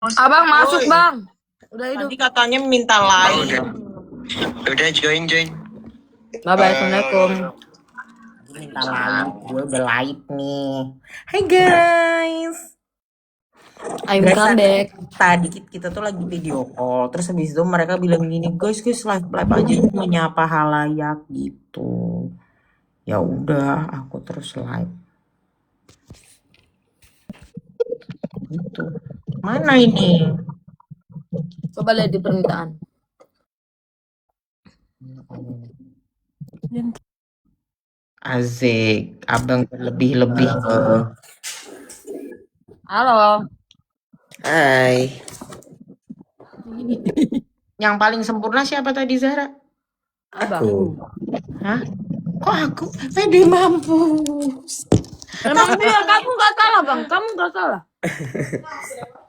Abang masuk Oi. bang. Udah hidup. Tadi katanya minta like. Udah join. Bye-bye. Assalamualaikum. Minta like. Gue udah like nih. Hai guys. I'm Guys, come back. Tadi kita tuh lagi video call. Terus habis itu mereka bilang gini, guys live aja menyapa halayak gitu. Ya udah, aku terus live. Gitu. Mana ini? Coba lihat di permintaan. Asik, abang lebih-lebih. Halo. Hai. Yang paling sempurna siapa tadi, Zahra? Abang. Hah? Kok aku? Pede mampus. Emang dia kamu nggak salah bang. Kamu nggak salah.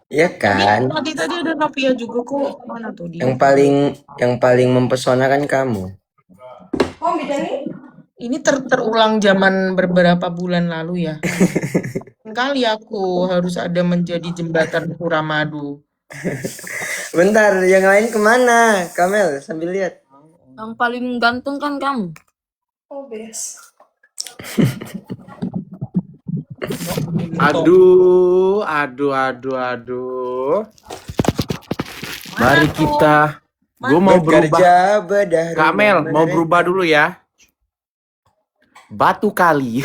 Ya kan? Tadi ada Novia juga kok. Mana tuh dia? Yang paling mempesona kan kamu. Ini terulang zaman beberapa bulan lalu ya. Kali aku harus ada menjadi jembatan Suramadu. Bentar, yang lain kemana? Kamel, sambil lihat. Yang paling ganteng kan kamu. Aduh. Mari kita. Gue mau berubah. Bekerja bedah. Kamel, mau berubah dulu ya. Batu kali.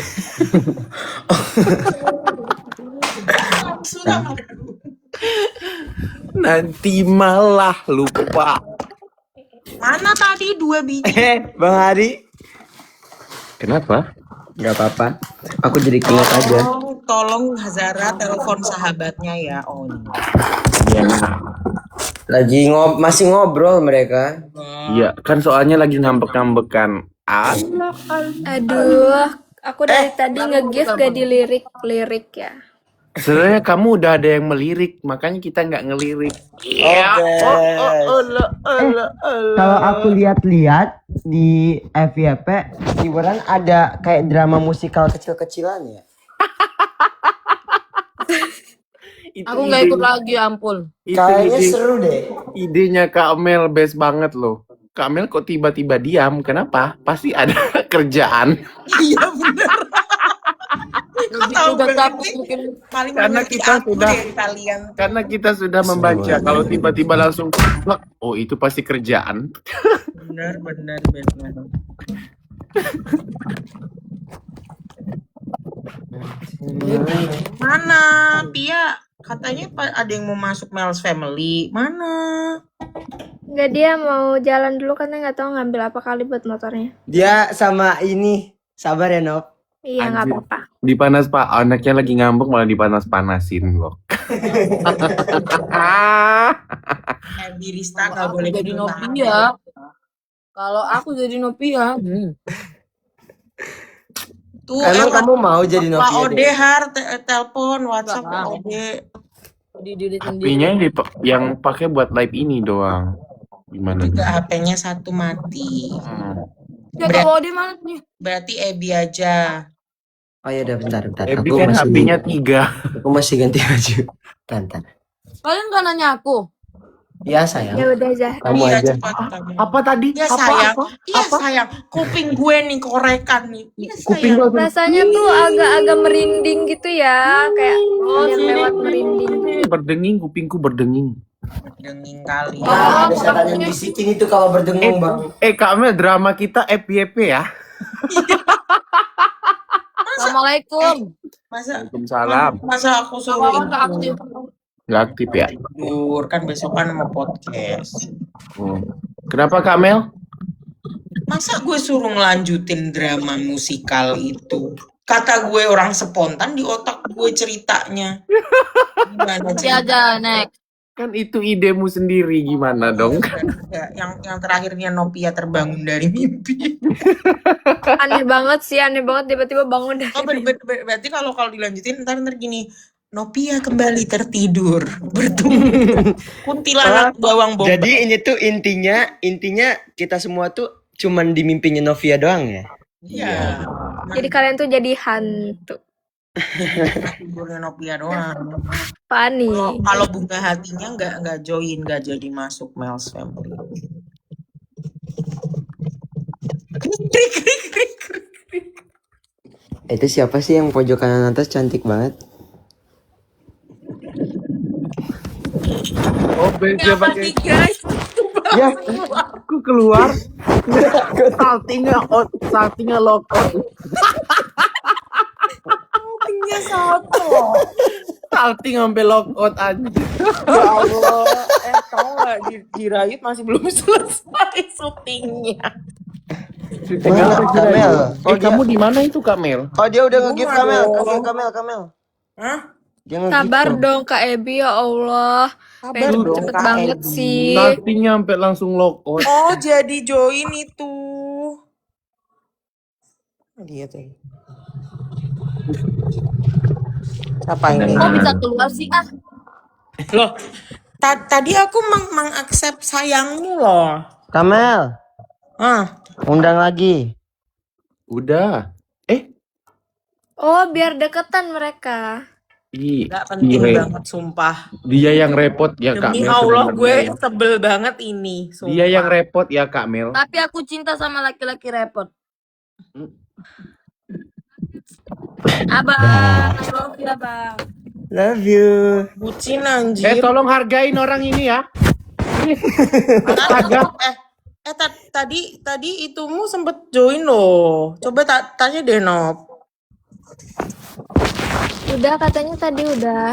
Nanti malah lupa. Mana tadi 2 biji? Bang Hari. Kenapa? Gak apa-apa. Aku jadi keinget aja. Tolong Zara telepon sahabatnya ya. Oh Iya. Lagi masih ngobrol mereka. Iya, kan soalnya lagi ngambek-ngambekan. Aduh, aku dari tadi nge-give gak dilirik-lirik ya. Sebenarnya kamu udah ada yang melirik, makanya kita nggak ngelirik. Kalau aku lihat-lihat di FYP, hiburan ada kayak drama musikal kecil-kecilan ya. Aku nggak ikut lagi, ampun. Kayaknya seru deh. Idenya Kak Mel best banget loh. Kak Mel kok tiba-tiba diam? Kenapa? Pasti ada kerjaan. iya bener. Juga takut mungkin. Paling Karena mengerti kita aku sudah- deh kalian. Karena kita sudah membaca. Kalau tiba-tiba langsung, oh itu pasti kerjaan. Bener. Mana Pia? Katanya ada yang mau masuk Mel's Family. Mana? Nggak, dia mau jalan dulu karena nggak tahu ngambil apa kali buat motornya. Dia sama ini, sabar ya Nop. Iya, nggak Anjir. apa-apa. Dipanas Pak, anaknya lagi ngambek malah dipanas-panasin loh. Birista nggak boleh Jadi gitu, Pak. Novia. Kalau aku jadi Novia. Tuh, Emang kamu mau jadi Pak Novia? Ode Har telepon WhatsApp Pak Enggak. Ode. Didirikan HP-nya yang pakai buat live ini doang. Gimana? Juga HP-nya satu mati. Ya kalau di mana nih? Berarti Ebi aja. Oh ya udah bentar. Ebi kan HP-nya 3. Aku masih ganti baju. Bentar. Kalian kan nanya aku. Ya sayang. Ya udah, Zah. Kamu Iya, aja. cepat. Apa tadi? Iya Apa? sayang. Apa? Iya sayang. Kuping gue nih korekan nih. Iya Kuping sayang. gua Rasanya tuh agak-agak merinding gitu ya, kayak yang lewat merinding. berdenging, kupingku berdenging. Denging kali. Ya, ada setan yang bisikin itu kalau berdengung bang. Kak Mel, drama kita FYP ya. Assalamualaikum. Waalaikumsalam. Masa aku suruh Kawan nggak aktif. Nggak aktif ya? tidur kan besok kan mau podcast. Kenapa Kak Mel? Masa gue suruh ngelanjutin drama musikal itu? Kata gue orang spontan di otak gue ceritanya. Gimana Nanti aja next. Kan itu idemu sendiri, gimana dong? Ya, yang terakhirnya Novia terbangun dari mimpi. Aneh banget tiba-tiba bangun dari Oh, berarti kalau dilanjutin ntar gini. Novia kembali tertidur bertemu kuntilanak bawang bombay. Jadi ini tuh intinya kita semua tuh cuman di mimpinya Novia doang ya. Iya. Jadi kalian tuh jadi hantu. Tidurnya Nopia doang. Fani. Kalau bunga hatinya nggak join, nggak jadi masuk Mel's Family. Krik, krik, krik, krik, krik. Itu siapa sih yang pojok kanan atas cantik banget? Oh, dia Apa pakai sih guys? Ya, aku keluar. Saltingnya lockout. Saltingnya satu. Salting sampai lockout aja. Ya Allah, tau nggak di Rayut masih belum selesai syutingnya. Mana Kamel? Kamu di mana itu Kamel? Oh dia udah nge-give Bunga Kamel. dong. Kamel. Hah? Dia nge-give Sabar dong. dong Kak Ebi, ya Allah. Sabar Pengen dong, cepet Kak banget Ebi. sih. Saltingnya sampai langsung lockout. Oh, jadi join itu. Dia tuh. Siapa ini? Kok bisa keluar sih ah? Loh, tadi aku mengaccept sayangmu loh. Kamel, Ah, undang lagi. Udah. Oh, biar deketan mereka. nggak penting banget sumpah. Dia yang repot ya Kak Demi Mel. Allah sebenarnya gue ya. sebel banget ini. Sumpah. Dia yang repot ya Kak Mel. Tapi aku cinta sama laki-laki repot. Abang, I love you abang. Love you. Bucin anjir. Tolong hargain orang ini ya. Tadi itumu sempet join loh. Coba tanya deh Nop. Udah katanya tadi udah.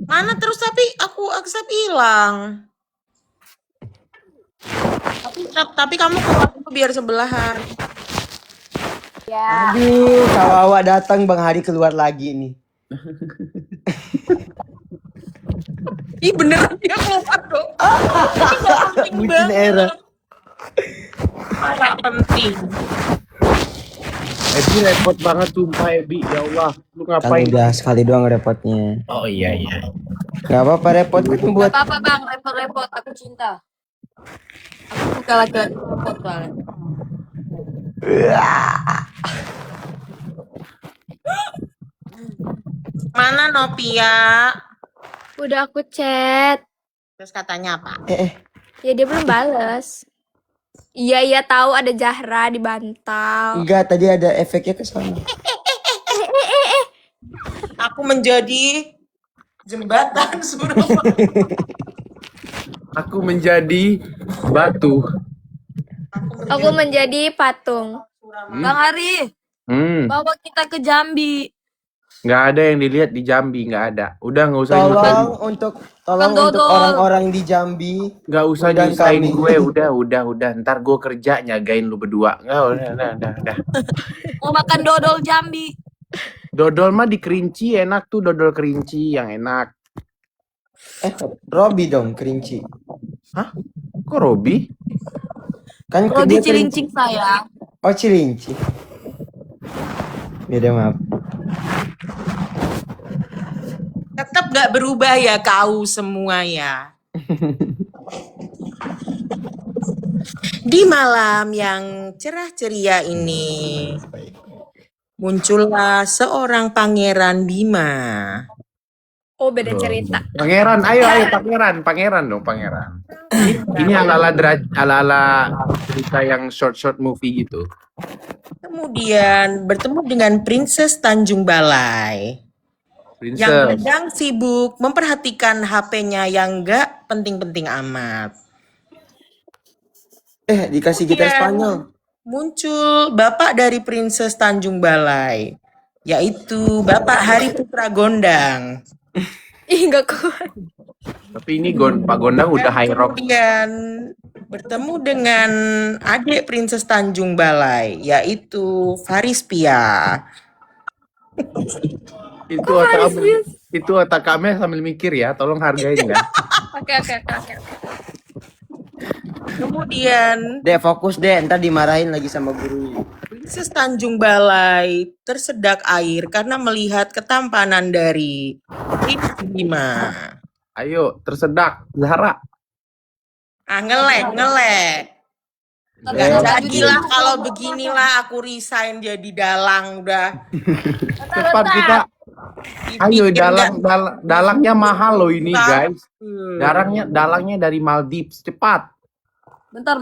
Mana terus tapi aku accept hilang. Tapi kamu keluar dulu biar sebelahan. Ya. Aduh, Kawawa datang Bang Hari keluar lagi nih. Ih beneran dia keluar dong. Bucin era. Gak penting. Ebi repot banget sumpah Ebi. Ya Allah, lu Kan ngapain? udah sekali doang repotnya. Oh iya. Gak apa-apa repot kan Gak buat. apa-apa bang, repot-repot. Aku cinta. Aku suka laki-laki repot soalnya. Mana Nopia? Udah aku chat. Terus katanya apa? Ya dia belum bales. Iya tahu ada Zahra di bantal. Enggak, tadi ada efeknya ke sana. Aku menjadi jembatan Surabaya. Aku menjadi batu. Aku menjadi patung. Bang Hari, bawa kita ke Jambi. Nggak ada yang dilihat di Jambi, nggak ada. Udah nggak usah Tolong nyusahin. untuk Bang Dodol. orang-orang di Jambi. Nggak usah Undang nyusahin kami. gue. Udah. Ntar gue kerja nyagain lu berdua. Nggak, udah. Mau makan dodol Jambi. Dodol mah di Kerinci enak tuh, dodol Kerinci yang enak. Robi dong kerinci. Kok Robi? Kan Kalau dia di Cilincing sayang. Oh Cilinci. Beda maaf. Tetap gak berubah ya kau semua ya. Di malam yang cerah ceria ini muncullah seorang pangeran Bima. Oh beda cerita. Pangeran, ayo pangeran dong, pangeran. Ini ala-ala cerita yang short movie gitu. Kemudian bertemu dengan Princess Tanjung Balai yang Princess. sedang sibuk memperhatikan HP-nya yang gak penting-penting amat. Dikasih gitar Kemudian Spanyol. muncul bapak dari Princess Tanjung Balai, yaitu Bapak Hari Putra Gondang. Ih gak kuat. Tapi ini Pak Gondang udah high rock. Kemudian bertemu dengan adik Princess Tanjung Balai, yaitu Farispia. Itu otak kami sambil mikir ya, tolong hargain ya. Oke. Kemudian Dek fokus deh, ntar dimarahin lagi sama gurunya. Princess Tanjung Balai tersedak air karena melihat ketampanan dari Prince Bima. Ayo, tersedak, Zahra. Ngelek. Nggak jadilah kalau beginilah aku resign jadi dalang udah. Cepat kita. Ayo dalangnya mahal loh ini guys. Dalangnya dari Maldives. Cepat. Bentar.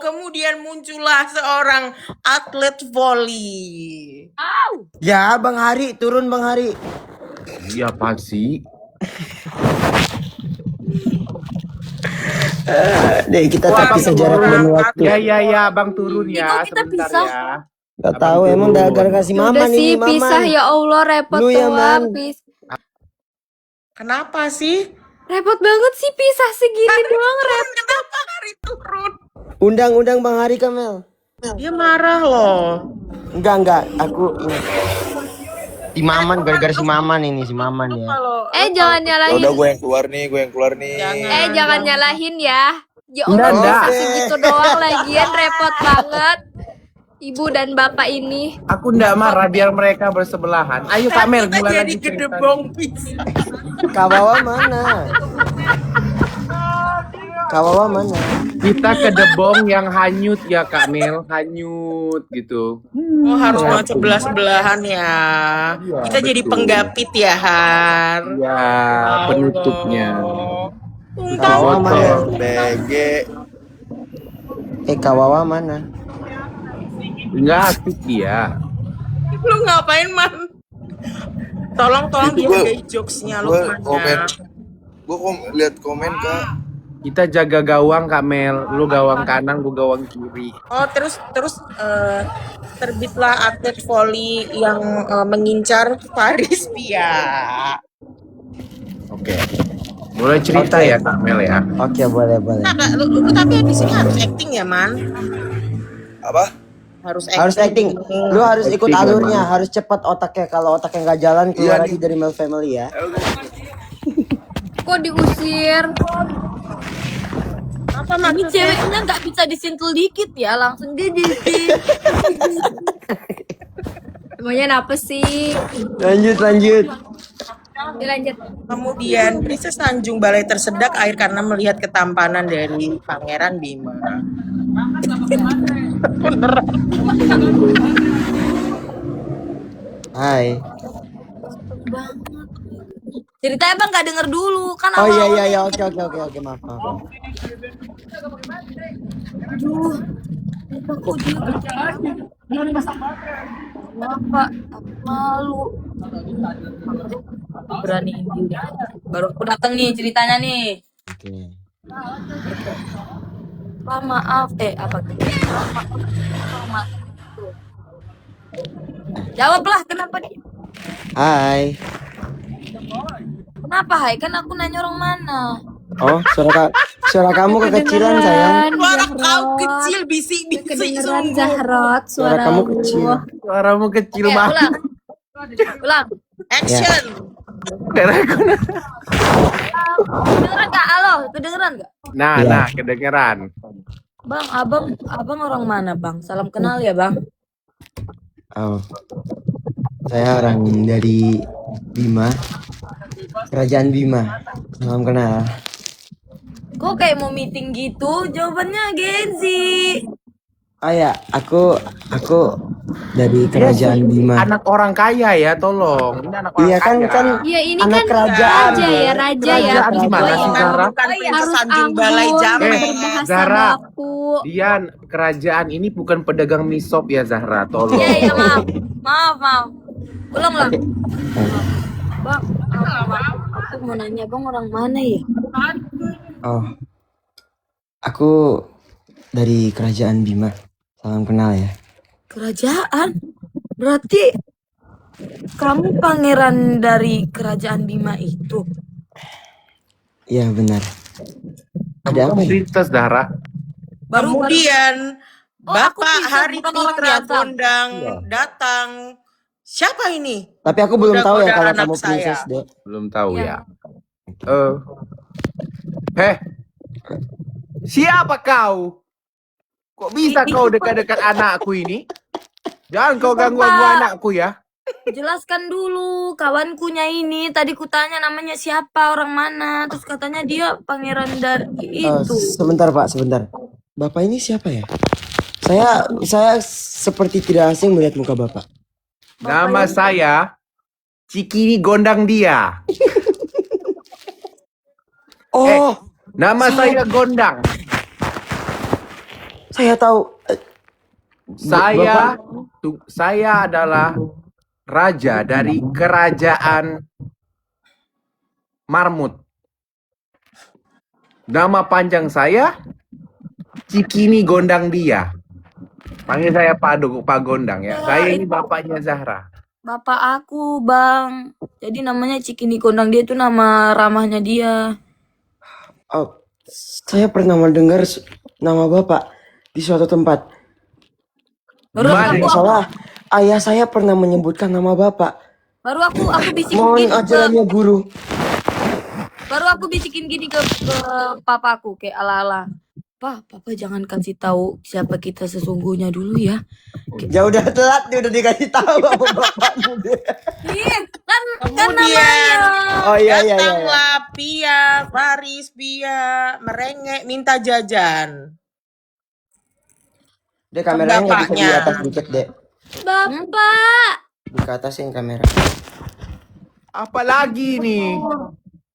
Kemudian muncullah seorang atlet voli. Ya, Bang Hari, turun Bang Hari. Iya pasti. Deh, kita terpisah jarak dan waktu. Ya, Bang turun ya Kok kita sebentar pisah? ya. Gak tahu emang gara-gara si Maman Udah sih ini, Maman. pisah ya Allah, repot Lu ya, doang. Man. Kenapa sih? Repot banget sih pisah segini doang, repot. Kenapa Hari turun? Undang Bang Hari Kamel. Dia marah loh. Enggak, aku si Maman gara-gara si Maman ini, si Maman ya. Jangan nyalahin. Udah gue yang keluar nih. Jangan nyalahin ya. Ya Nggak, Allah, nggak. pisah segitu doang lagian repot banget. Ibu dan bapak ini. Aku nggak marah biar mereka bersebelahan. Ayo Kamel Kita mulai jadi lagi cerita. gedebong bisa. Kawawa mana? Kawawa mana? Kita ke debong yang hanyut ya Kak Mel, hanyut gitu. Oh harus banget sebelah-sebelahan ya. Kita jadi betul. penggapit ya Har. Ya, penutupnya. Kawawa mana? DG. Kawawa mana? Enggak aktif dia. Lu ngapain Man? Tolong Itu dihargai jokesnya lu Gue Man, komen. ya. Gue lihat komen Kak. Kita jaga gawang Kak Mel, lu gawang kanan, gua gawang kiri. Oh terus terbitlah atlet voli yang mengincar Faris Pia. Oke. Mulai cerita Oke. ya Kak Mel ya. Oke, boleh. Nah, lu tapi di sini harus acting ya Man. Apa? Harus acting. Lu harus ikut Acting, alurnya, memang. harus cepat otaknya. Kalau otaknya nggak jalan, keluar Iya, lagi dari Mel Family ya. Kok diusir? Apa Ini maksudnya? ceweknya nggak bisa disentuh dikit ya, langsung dia di. Emangnya apa sih? Lanjut. Dilanjut. Kemudian Princess Tanjung Balai tersedak air karena melihat ketampanan dari Pangeran Bima. Hai. Ceritanya Bang nggak denger dulu kan Oh awal. iya. Oke. Maaf. Kenapa? Aku malu. Aku beraniin diri. Baru aku datang nih ceritanya nih. Oke. Pak maaf, apa gitu? Maaf. Jawablah kenapa nih? Hai. Kenapa Hai? Kan aku nanya orang mana? Oh, suara kamu kekecilan sayang. Suara kau kecil bisik-bisik Kedengeran sungguh. Zahrot, Suara kamu kecil. Suaramu kecil Oke, banget. ulang. Action. Kedengeran gak? Halo, kedengeran gak? Nah, Iya. kedengeran. Bang, abang orang mana Bang? Salam kenal ya Bang. Oh. Saya orang dari Bima. Kerajaan Bima. Salam kenal. Kok kayak mau meeting gitu? Jawabannya Gen Z. Oh ya, aku dari kerajaan Bima. Anak orang kaya ya, tolong. Ini anak orang Iya kan kaya. kan Iya ini anak kan kerajaan. raja ya, raja ya. Kerajaan gimana sih, Zara? Bukan Princess Harus Tanjung Balai anggun, Jamet. berbahasa Zara. baku. Dian, kerajaan ini bukan pedagang mie sop ya Zahra, tolong. Iya, maaf. Ulang. Bang, aku mau nanya Bang orang mana ya? Oh. Aku dari kerajaan Bima. Salam kenal ya. Kerajaan? Berarti kamu pangeran dari kerajaan Bima itu? Iya benar. Ada apa Kamu ya? princess Zahra. Kemudian Oh, aku Bapak bisa, Hari bukan orang Putra biasa. Gondang datang. Siapa ini? Tapi aku belum tahu ya Goda-goda kalau anak kamu saya. princess deh. Belum tahu Iya. ya. Siapa kau? Kok bisa kau dekat-dekat anakku ini? Jangan kau ganggu-ganggu Bapak. anakku ya. Jelaskan dulu kawankunya ini. Tadi kutanya namanya siapa, orang mana. Terus katanya dia pangeran dari Oh, itu. sebentar Pak, sebentar. Bapak ini siapa ya? Saya seperti tidak asing melihat muka Bapak. Nama saya Cikini Gondang Dia. Oh, Nama saya Gondang. saya tahu. Saya adalah raja dari kerajaan Marmut. Nama panjang saya Cikini Gondang Dia. Panggil saya Pak Gondang ya. Saya ini bapaknya Zahra. Bapak aku, Bang. Jadi namanya Cikini Gondang, dia itu nama ramahnya dia. Oh, saya pernah mendengar nama Bapak di suatu tempat. Baru Mana? aku, Salah, ayah saya pernah menyebutkan nama Bapak. baru aku bisikin Mohon gini ke, ajarannya guru. baru aku bisikin gini ke papaku kayak ala-ala. Papa jangan kasih tahu siapa kita sesungguhnya dulu ya. Ya udah telat nih, udah dikasih tahu sama bapakmu deh. Iya, kan Kemudian namanya. Oh iya. datanglah Pia, Faris, Pia, merengek minta jajan. Dek, kameranya nggak bisa di Bapaknya. atas dikit, Dek. Bapak. Di ke atasin kamera. Apalagi nih?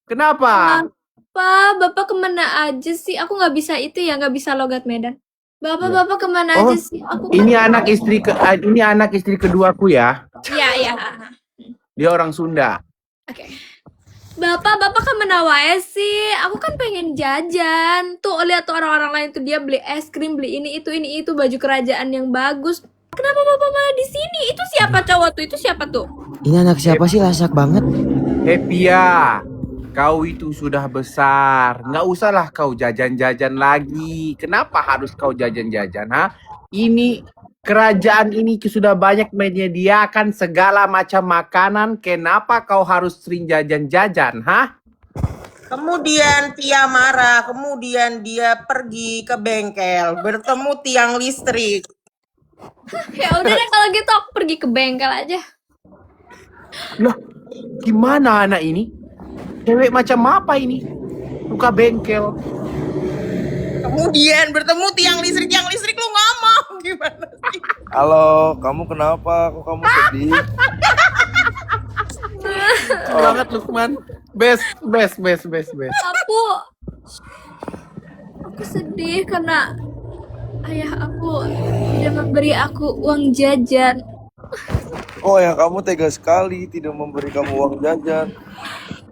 Kenapa? Bapak kemana aja sih? Aku nggak bisa itu ya, nggak bisa logat Medan. Bapak kemana Oh, aja sih? Aku Ini anak istri keduaku ya. ya. Dia orang Sunda. Oke. Bapak kemana wae sih? Aku kan pengen jajan. Tuh lihat tuh orang-orang lain tuh dia beli es krim, beli ini itu baju kerajaan yang bagus. Kenapa Bapak malah di sini? Itu siapa cowok tuh? Itu siapa tuh? Ini anak siapa sih, lasak banget? Pia, kau itu sudah besar. Nggak usahlah kau jajan-jajan lagi. Kenapa harus kau jajan-jajan, ha? Ini kerajaan ini sudah banyak menyediakan segala macam makanan. Kenapa kau harus sering jajan-jajan, ha? Kemudian Pia marah, kemudian dia pergi ke bengkel, bertemu tiang listrik. Ya udah deh kalau gitu aku pergi ke bengkel aja. Loh, gimana anak ini? Cewek macam apa ini? Buka bengkel. Kemudian bertemu tiang listrik lu ngomong gimana sih? Halo, kamu kenapa? Kok kamu sedih? Banget Lukman. Best. Aku sedih karena ayah aku tidak memberi aku uang jajan. Oh ya, kamu tega sekali tidak memberi kamu uang jajan.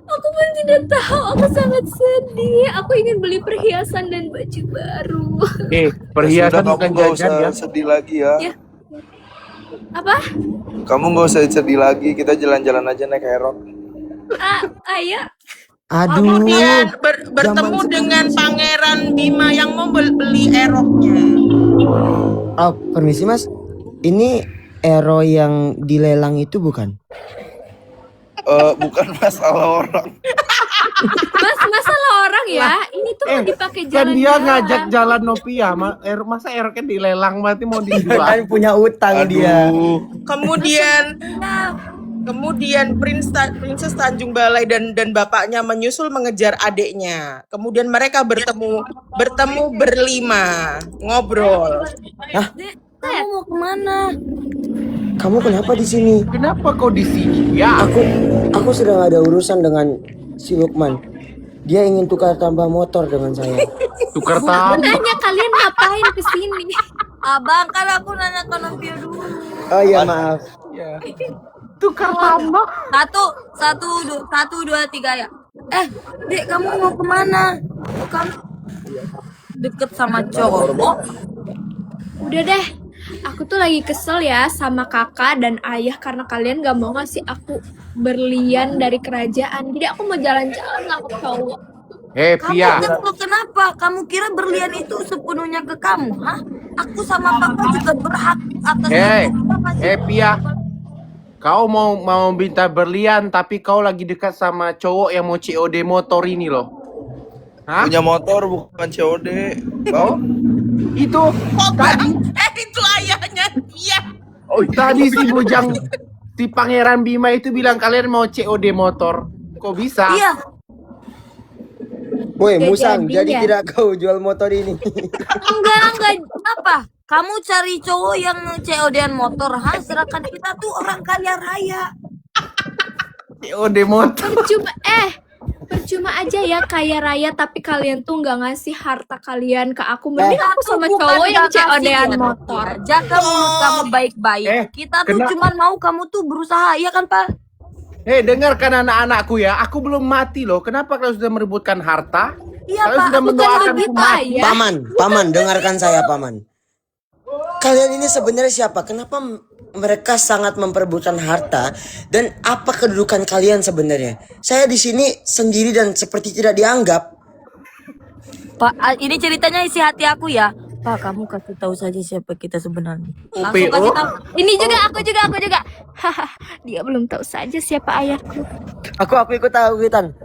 Aku pun tidak tahu, aku sangat sedih. Aku ingin beli perhiasan dan baju baru. Perhiasan Sudah, bukan kamu gak jajan usah ya. sedih lagi ya. Ya. Apa? Kamu gak usah sedih lagi. Kita jalan-jalan aja naik Aerox. Ayah? Aduh. Kemudian bertemu Zaman dengan Pangeran Bima yang mau beli eroknya. Oh, permisi Mas. Ini Ero yang dilelang itu bukan? Bukan masalah orang. Mas, masalah orang ya. Ini tuh mau dipakai Kan jalan-jalan. dia ngajak jalan Novia, masa eroknya dilelang berarti mau dijual. Kan punya utang dia. Kemudian Princess Tanjung Balai dan bapaknya menyusul mengejar adiknya. Kemudian mereka bertemu berlima, ngobrol. Dek, kamu mau kemana? Kamu kenapa di sini? Kenapa kau di sini? Ya, Aku sudah gak ada urusan dengan si Lukman. Dia ingin tukar tambah motor dengan saya. tukar tahu. Nanya kalian ngapain kesini? Abang, kan aku nanya ke Novia dulu. Oh iya, maaf. Tukar tambah. Satu, dua, tiga ya. Dek, kamu mau kemana? Oh, kamu deket sama cowok. Udah deh. Aku tuh lagi kesel ya sama kakak dan ayah karena kalian gak mau ngasih aku berlian dari kerajaan. Jadi aku mau jalan-jalan sama cowok. Pia. Kamu kesel kenapa? Kamu kira berlian itu sepenuhnya ke kamu, hah? Aku sama papa juga berhak atas Pia. Kau mau minta berlian tapi kau lagi dekat sama cowok yang mau COD motor ini loh. Hah? Punya motor bukan COD. Kau? Itu tadi. Itu ayahnya dia. Tadi si Pangeran Bima itu bilang kalian mau COD motor. Kok bisa? Iya. Woi, Gak Musang, jadi jadi ya? tidak kau jual motor ini? Enggak. Kenapa? Kamu cari cowok yang COD-an motor, sedangkan kita tuh orang kaya raya. COD motor. Percuma aja ya kaya raya tapi kalian tuh nggak ngasih harta kalian ke aku. Mending Kita aku tuh sama bukan cowok yang gak kasih COD-an ya, motor. ya. Jaga mulut kamu baik-baik. Kita tuh cuman mau kamu tuh berusaha, ya kan Pak? Dengarkan anak-anakku ya. Aku belum mati loh. Kenapa kalian sudah merebutkan harta? Iya Kalian Pak, sudah bukan mendoakan begitu aku mati. ayah. Paman, dengarkan saya, Paman. Kalian ini sebenarnya siapa? Kenapa mereka sangat memperebutkan harta? Dan apa kedudukan kalian sebenarnya? Saya di sini sendiri dan seperti tidak dianggap. Pak, ini ceritanya isi hati aku ya. Pak, kamu kasih tahu saja siapa kita sebenarnya. Langsung OPO? kasih tahu. Ini juga aku juga. Haha, dia belum tahu saja siapa ayahku. Aku ikut tahu, Witan.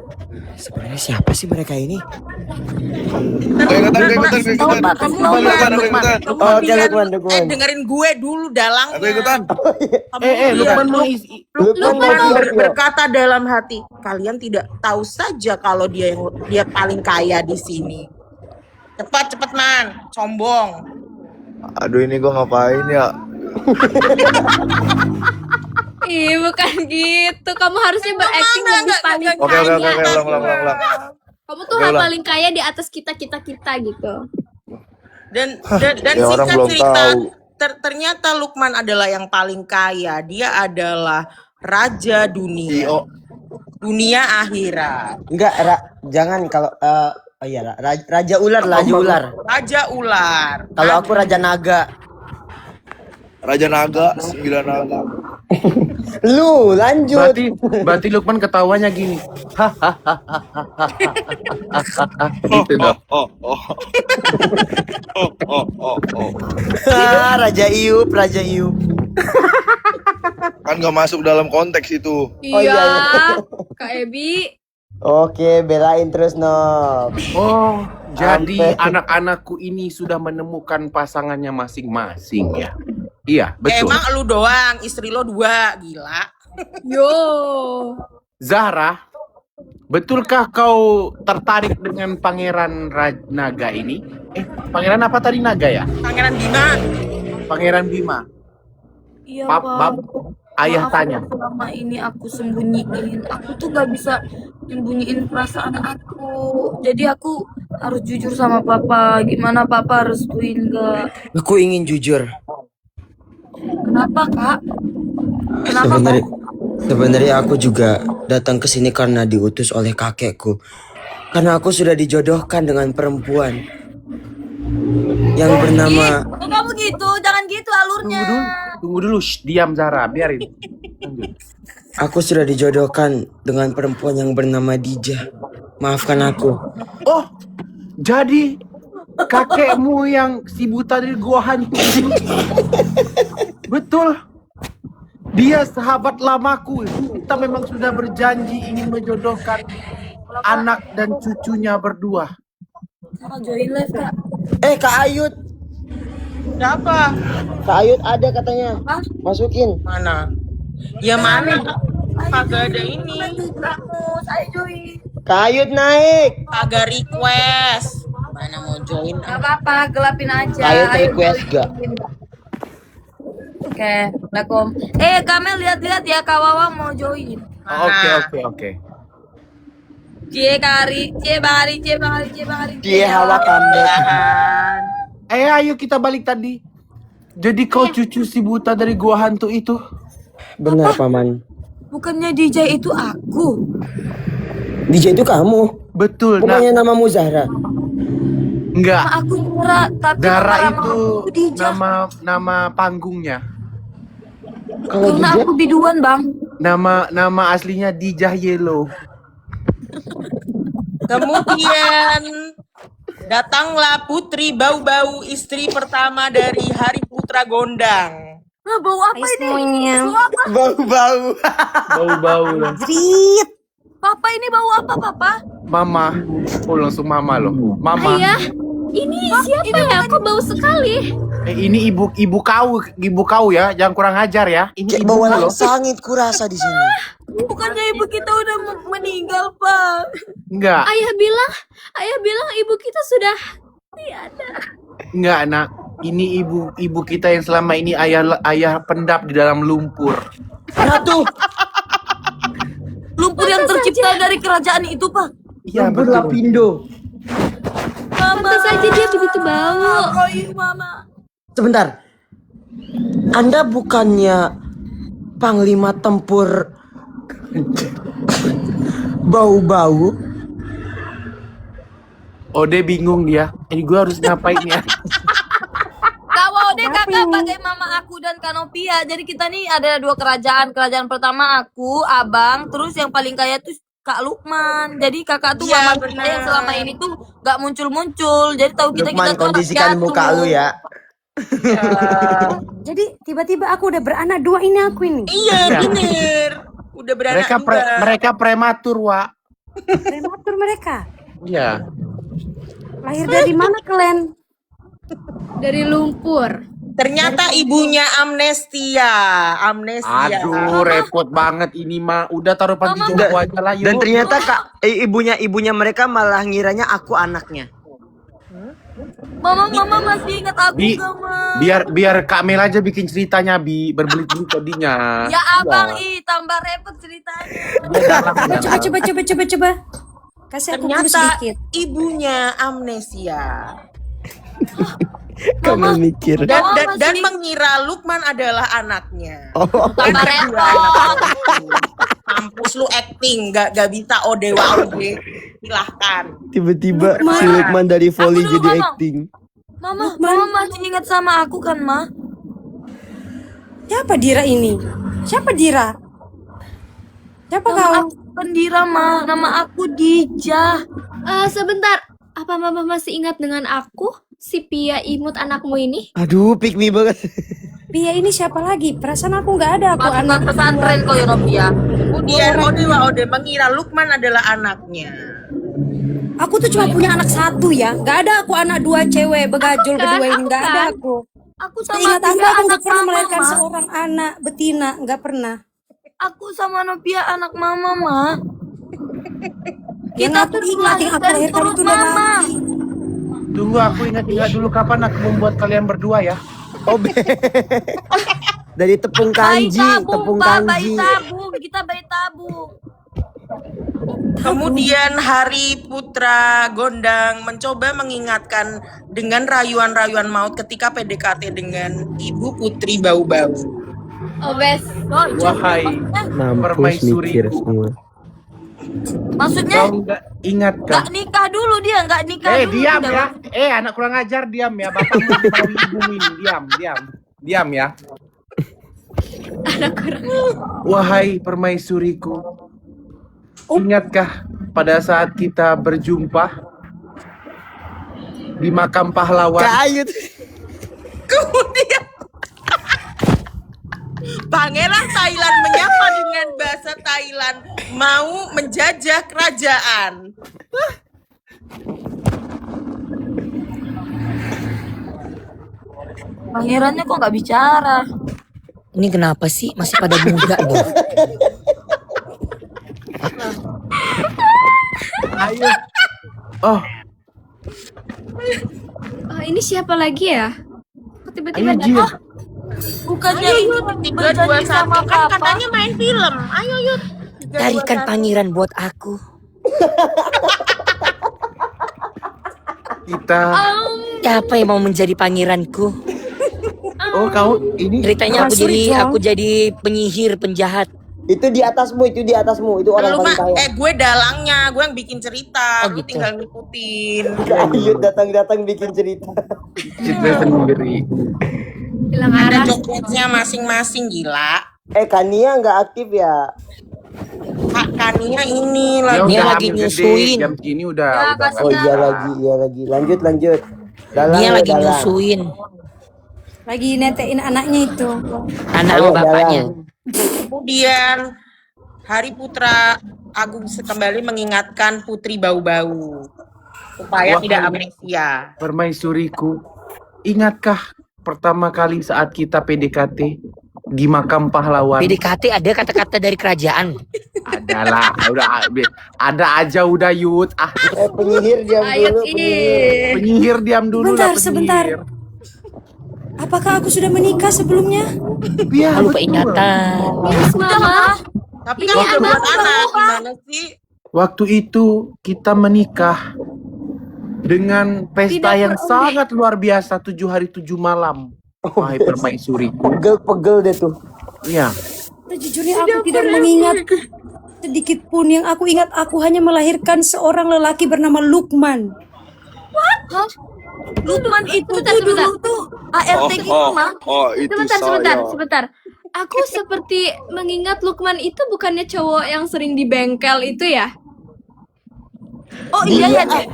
Sebenarnya siapa sih mereka ini? Gue ikutan. Tahu Pak, kasih tahu Pak. Oke, Lukman. Dengerin gue dulu dalangnya. Aku ikutan. Lukman mengisi. Lukman Berkata dalam hati, kalian tidak tahu saja kalau dia paling kaya di sini. Cepat man, sombong. Aduh, ini gue ngapain ya? Ih, bukan gitu. Kamu harusnya berakting lebih paling Oke, kaya. ulang. Kamu tuh Oke, ulang. paling kaya di atas kita gitu. Dan Ya, orang singkat belum cerita, tahu. ternyata Lukman adalah yang paling kaya. Dia adalah raja dunia. CEO. Dunia akhirat. Enggak, jangan kalau Raja Ular. Raja ular. Kalau aku Raja Naga. Raja Naga, 9 naga. Lu lanjut. Berarti Lukman ketawanya gini. Gitu dong. Raja Iup. Kan gak masuk dalam konteks itu. Iya, Kak Ebi. Oke, belain terus Nob. Oh, jadi Sampai- anak-anakku ini sudah menemukan pasangannya masing-masing ya. Iya, betul. Emang lu doang, istri lo 2, gila. Yo. Zahra, betulkah kau tertarik dengan Pangeran Naga ini? Pangeran apa tadi Naga ya? Pangeran Bima. Pangeran Bima. Iya Bab, ayah Maaf, tanya. selama ini aku sembunyiin. Aku tuh gak bisa nyembunyiin perasaan aku. Jadi aku harus jujur sama papa. Gimana papa restuin gak? Aku ingin jujur. Kenapa kak? Kenapa Sebenarnya kak? sebenarnya aku juga datang ke sini karena diutus oleh kakekku. Karena aku sudah dijodohkan dengan perempuan yang bernama Kok kamu gitu? Jangan gitu alurnya. Tunggu dulu, diam Zahra, biarin. Lanjut. Aku sudah dijodohkan dengan perempuan yang bernama Dija. Maafkan aku. Oh, jadi kakekmu yang si buta dari gua hantu itu. Betul. Dia sahabat lamaku. Kita memang sudah berjanji ingin menjodohkan anak dan cucunya berdua. Kakak join live kak. Kak Ayut. Siapa? Kak Ayut ada katanya. Hah? Masukin. Mana? Ya mana? Kagak ada ini. Kamu, saya join. Kak Ayut naik. Kagak request. Mana mau join? Gak apa-apa, gelapin aja. Ayo Ayo request join. gak? Oke, Assalamualaikum. Kamel lihat-lihat ya Kak Wawa mau join. Oke. Cie bari. Dia hawa comeback. Ayo kita balik tadi. Jadi kau cucu si buta dari gua hantu itu? Benar Paman. Bukannya DJ itu aku. DJ itu kamu. Betul. Bukannya namamu Zahra. Enggak. Aku Zara, tapi Zahra nama itu aku DJ. nama panggungnya. Kalau Karena DJ aku biduan bang. Nama aslinya Dijah Yellow. Kemudian datanglah Putri Bau-Bau, istri pertama dari Hari Putra Gondang. Nah, bau apa ini? Bau apa? bau-bau. Bau-bau. Papa ini bau apa papa? Mama. Oh langsung mama loh. Mama. Ayah, ini siapa ya? Kok bau sekali? Ini ibu kau ya, jangan kurang ajar ya. Ini Kayak ibu bawa loh. langsangit kurasa di sini. Bukannya ibu kita udah meninggal, Pak. Enggak, Ayah bilang ibu kita sudah tiada. enggak nak. Ini ibu kita yang selama ini ayah pendap di dalam lumpur. Ratu, Lumpur yang tercipta dari kerajaan itu, Pak. Iya Lumpur betul. Lapindo. Mama. Pantas saja dia begitu bau. Oh iya, Mama. Sebentar. Anda bukannya panglima tempur bau-bau? Ode bingung dia. Ini gue harus ngapain ya? Kak Ode kakak pakai mama aku dan Kanopia. Jadi kita nih ada 2 kerajaan. Kerajaan pertama aku, abang, terus yang paling kaya tuh Kak Lukman. Jadi kakak tuh Iya, mama kita yang selama ini tuh gak muncul-muncul. Jadi tahu kita Lukman, tuh anak kondisikan jatuh. muka lu ya. Jadi tiba-tiba aku udah beranak 2 ini aku ini. Iya bener. Udah beranak Mereka prematur, Wak. Prematur mereka. Iya. Lahir dari mana kalian? Dari lumpur. Ternyata ibunya amnesia. Aduh, repot banget ini mah. Udah taruh panti jompo aja lah, yuk. Dan ternyata ibunya mereka malah ngiranya aku anaknya. Mama masih ingat aku Bi, gak, Ma? biar Kak Mel aja bikin ceritanya, Bi. Berbelit-belit tadinya. Ya abang, tambah repot ceritanya. Coba. Kasih aku dulu Ternyata sedikit. ibunya amnesia. Kamu mikir. Dan mengira Lukman adalah anaknya. Tambah repot. Kampus lu acting, gak bisa odewa. Silahkan. Tiba-tiba si Lukman dari volley Aku dulu jadi ngomong. acting. Mama masih ingat sama aku kan, Ma? Siapa Dira ini? Siapa Dira? Siapa Nama kau? aku Pendira, Ma. Nama aku Dija. Sebentar. Apa mama masih ingat dengan aku? Si Pia imut anakmu ini? Aduh, pick me banget. Pia ini siapa lagi? Perasaan aku nggak ada aku Pasukan anak. pesantren kok, Europia. Kemudian Ode mengira Lukman adalah anaknya. Aku tuh cuma punya anak 1 ya. Nggak ada aku anak 2 cewek begajul berdua ini. Nggak ada aku. Aku sama Ingat aku Pia nggak anak pernah mama, melahirkan Ma. seorang anak betina. Nggak pernah. Aku sama Nopia anak mama, Ma. Yang aku ingat yang aku dari lahirkan perut itu udah mama. mati. Tunggu, aku ingat-ingat dulu kapan aku membuat kalian berdua ya. Oh, dari tepung kanji, tepung Pak, bayi kanji. tabung. Kita bayi tabung. Kemudian Hari Putra Gondang mencoba mengingatkan dengan rayuan-rayuan maut ketika PDKT dengan Ibu Putri Bau-Bau. Obes. Wahai Mampus mikir permaisuriku, semua. Maksudnya kau nggak ingat kan? nggak nikah dulu dia, nggak nikah dulu. Diam dia. ya. Anak kurang ajar, diam ya. Bapakmu tahu ibumu ini. Diam ya. Wahai permaisuriku, ingatkah pada saat kita berjumpa di makam pahlawan? Kayut. Kemudian Pangeran Thailand menyapa dengan bahasa Thailand mau menjajah kerajaan. Pangerannya kok nggak bicara? Ini kenapa sih masih pada muda loh? Ayo. Oh, Ini siapa lagi ya? Kok tiba-tiba ayo Jin. datang? Bukannya ini 3, 2, berjanji 1 sama kan papa? katanya main film. Ayo yuk. 3, 2, Carikan 1. pangeran buat aku. Kita. Siapa yang mau menjadi pangeranku? Oh, kau ini. Ceritanya aku jadi penyihir penjahat. Itu di atasmu, itu orang Lu paling mah, kaya. gue dalangnya, gue yang bikin cerita. Oh, Lu gitu. tinggal ngikutin. Ayut datang bikin cerita. Cerita sendiri. Bilang Ada arah. coklatnya masing-masing, gila. Kania nggak aktif ya? Kak Kania ini Dia lagi. Dia udah lagi hamil nyusuin. gede, jam segini udah. Ya, udah kasihan. Oh nggak iya bisa. lagi. Lanjut. Dalang Dia ya, lagi dalang. nyusuin Lagi netein anaknya itu. anak Ayo, sama bapaknya. dalang. Kemudian Hari Putra Agung kembali mengingatkan Putri Bau-Bau supaya Wah, tidak amnesia. Permaisuriku, ingatkah pertama kali saat kita PDKT di makam pahlawan? PDKT ada kata-kata dari kerajaan. Adalah, ada aja udah Yud. Penyihir diam dulu. Penyihir diam dulu Bentar, lah, sebentar. penyihir. Apakah aku sudah menikah sebelumnya? Ya, Lupa betul. ingatan. Yes, Mama. Tapi kan itu buat anak, gimana sih? Waktu itu kita menikah dengan pesta Tidak yang perlu sangat luar biasa, 7 hari 7 malam. Wahai permaisuriku. Pegel-pegel deh tuh. Iya. Sejujurnya aku tidak mengingat sedikit pun. Yang aku ingat, aku hanya melahirkan seorang lelaki bernama Lukman. Lukman itu Sebentar, tuh dulu sebentar. tuh ART gitu, Mang. itu Sebentar. Aku seperti mengingat Lukman itu bukannya cowok yang sering di bengkel itu ya? Oh iya ya, Dek.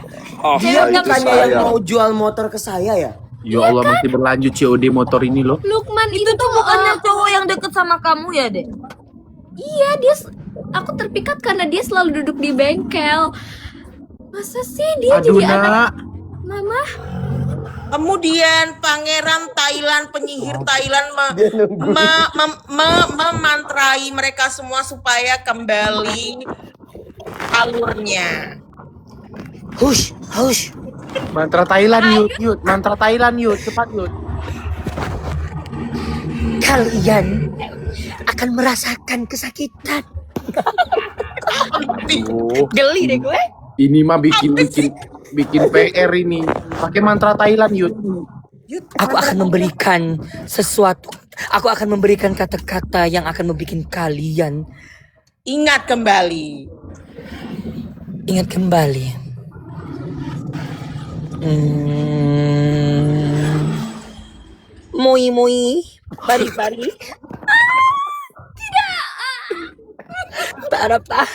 Dia Cewek bukannya yang mau jual motor ke saya ya? Ya Allah, masih berlanjut COD motor ini loh. Lukman Itu tuh bukannya cowok yang deket sama kamu ya, Dek? Iya, aku terpikat karena dia selalu duduk di bengkel. Masa sih dia Aduh, jadi anak nak. Mama? Kemudian pangeran Thailand, penyihir Thailand memantrai mereka semua supaya kembali alurnya. Hush. Mantra Thailand, Yud. Mantra Thailand, Yud. Cepat, Yud. Kalian akan merasakan kesakitan. Oh, Geli deh gue. ini mah bikin PR ini. Pakai mantra Thailand, Yud. Aku akan memberikan sesuatu. Aku akan memberikan kata-kata yang akan membuat kalian Ingat kembali. ingat kembali. Moi, pari. Tidak. Para pa.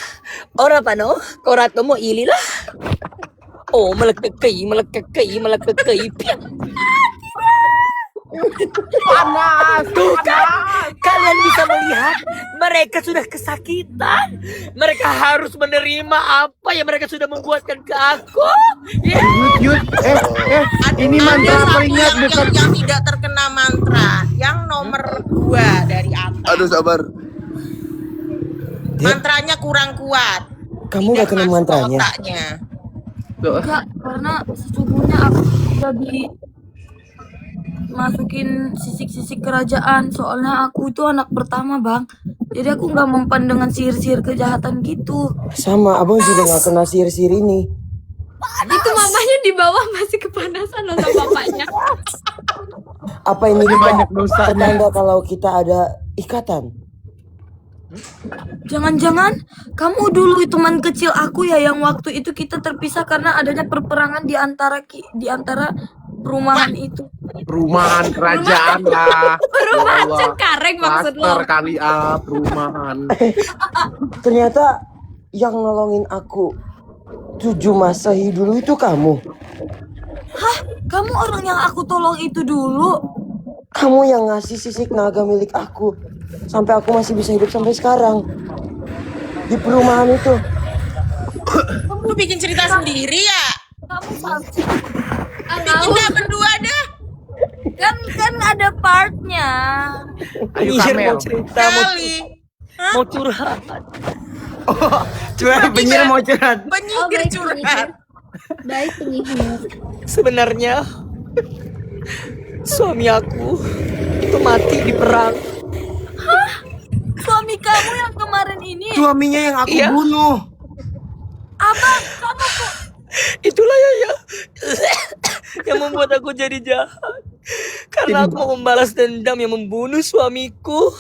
Ora pa no? Korato mo ililah. Oh, malagkakay. Piyak. Panas. Tuh kan, kalian bisa melihat mereka sudah kesakitan. Mereka harus menerima apa yang mereka sudah membuatkan ke aku. Ya. Yud. Ini mantra Ada satu peringat bukan. yang tidak terkena mantra, yang nomor 2 dari atas. Aduh, sabar. Mantranya kurang kuat. Kamu Tidak gak kena masuk mantranya? otaknya. Enggak, karena sesungguhnya aku udah masukin sisik-sisik kerajaan. Soalnya aku itu anak pertama, Bang. Jadi aku nggak mempan dengan sihir-sihir kejahatan gitu. Sama, abang juga gak kena sihir-sihir ini. Itu mamanya di bawah masih kepanasan loh sama papanya. Apa ini Banyak dosanya. pertanda kalau kita ada ikatan? Jangan-jangan kamu dulu teman kecil aku ya, yang waktu itu kita terpisah karena adanya perperangan di antara perumahan itu. Perumahan kerajaan lah. Perumahan Ya Allah. Cengkareng maksud lo. Laskar kali perumahan. Ternyata yang nolongin aku 7 Masehi dulu itu kamu. Hah? Kamu orang yang aku tolong itu dulu? Kamu yang ngasih sisik naga milik aku. Sampai aku masih bisa hidup sampai sekarang. Di perumahan itu. Kamu bikin cerita sendiri ya? Kamu pasti Bikin dah berdua dah. kan ada partnya. Ayo Penyihir Kamel. mau cerita, Kali. mau curhat. Penyihir mau curhat. Penyihir curhat. Baik penyihir. Sebenarnya suami aku itu mati di perang. Suami kamu yang kemarin ini. Suaminya yang aku Iya. bunuh. Abang, kamu kok Itulah yang membuat aku jadi jahat. Karena aku mau membalas dendam yang membunuh suamiku.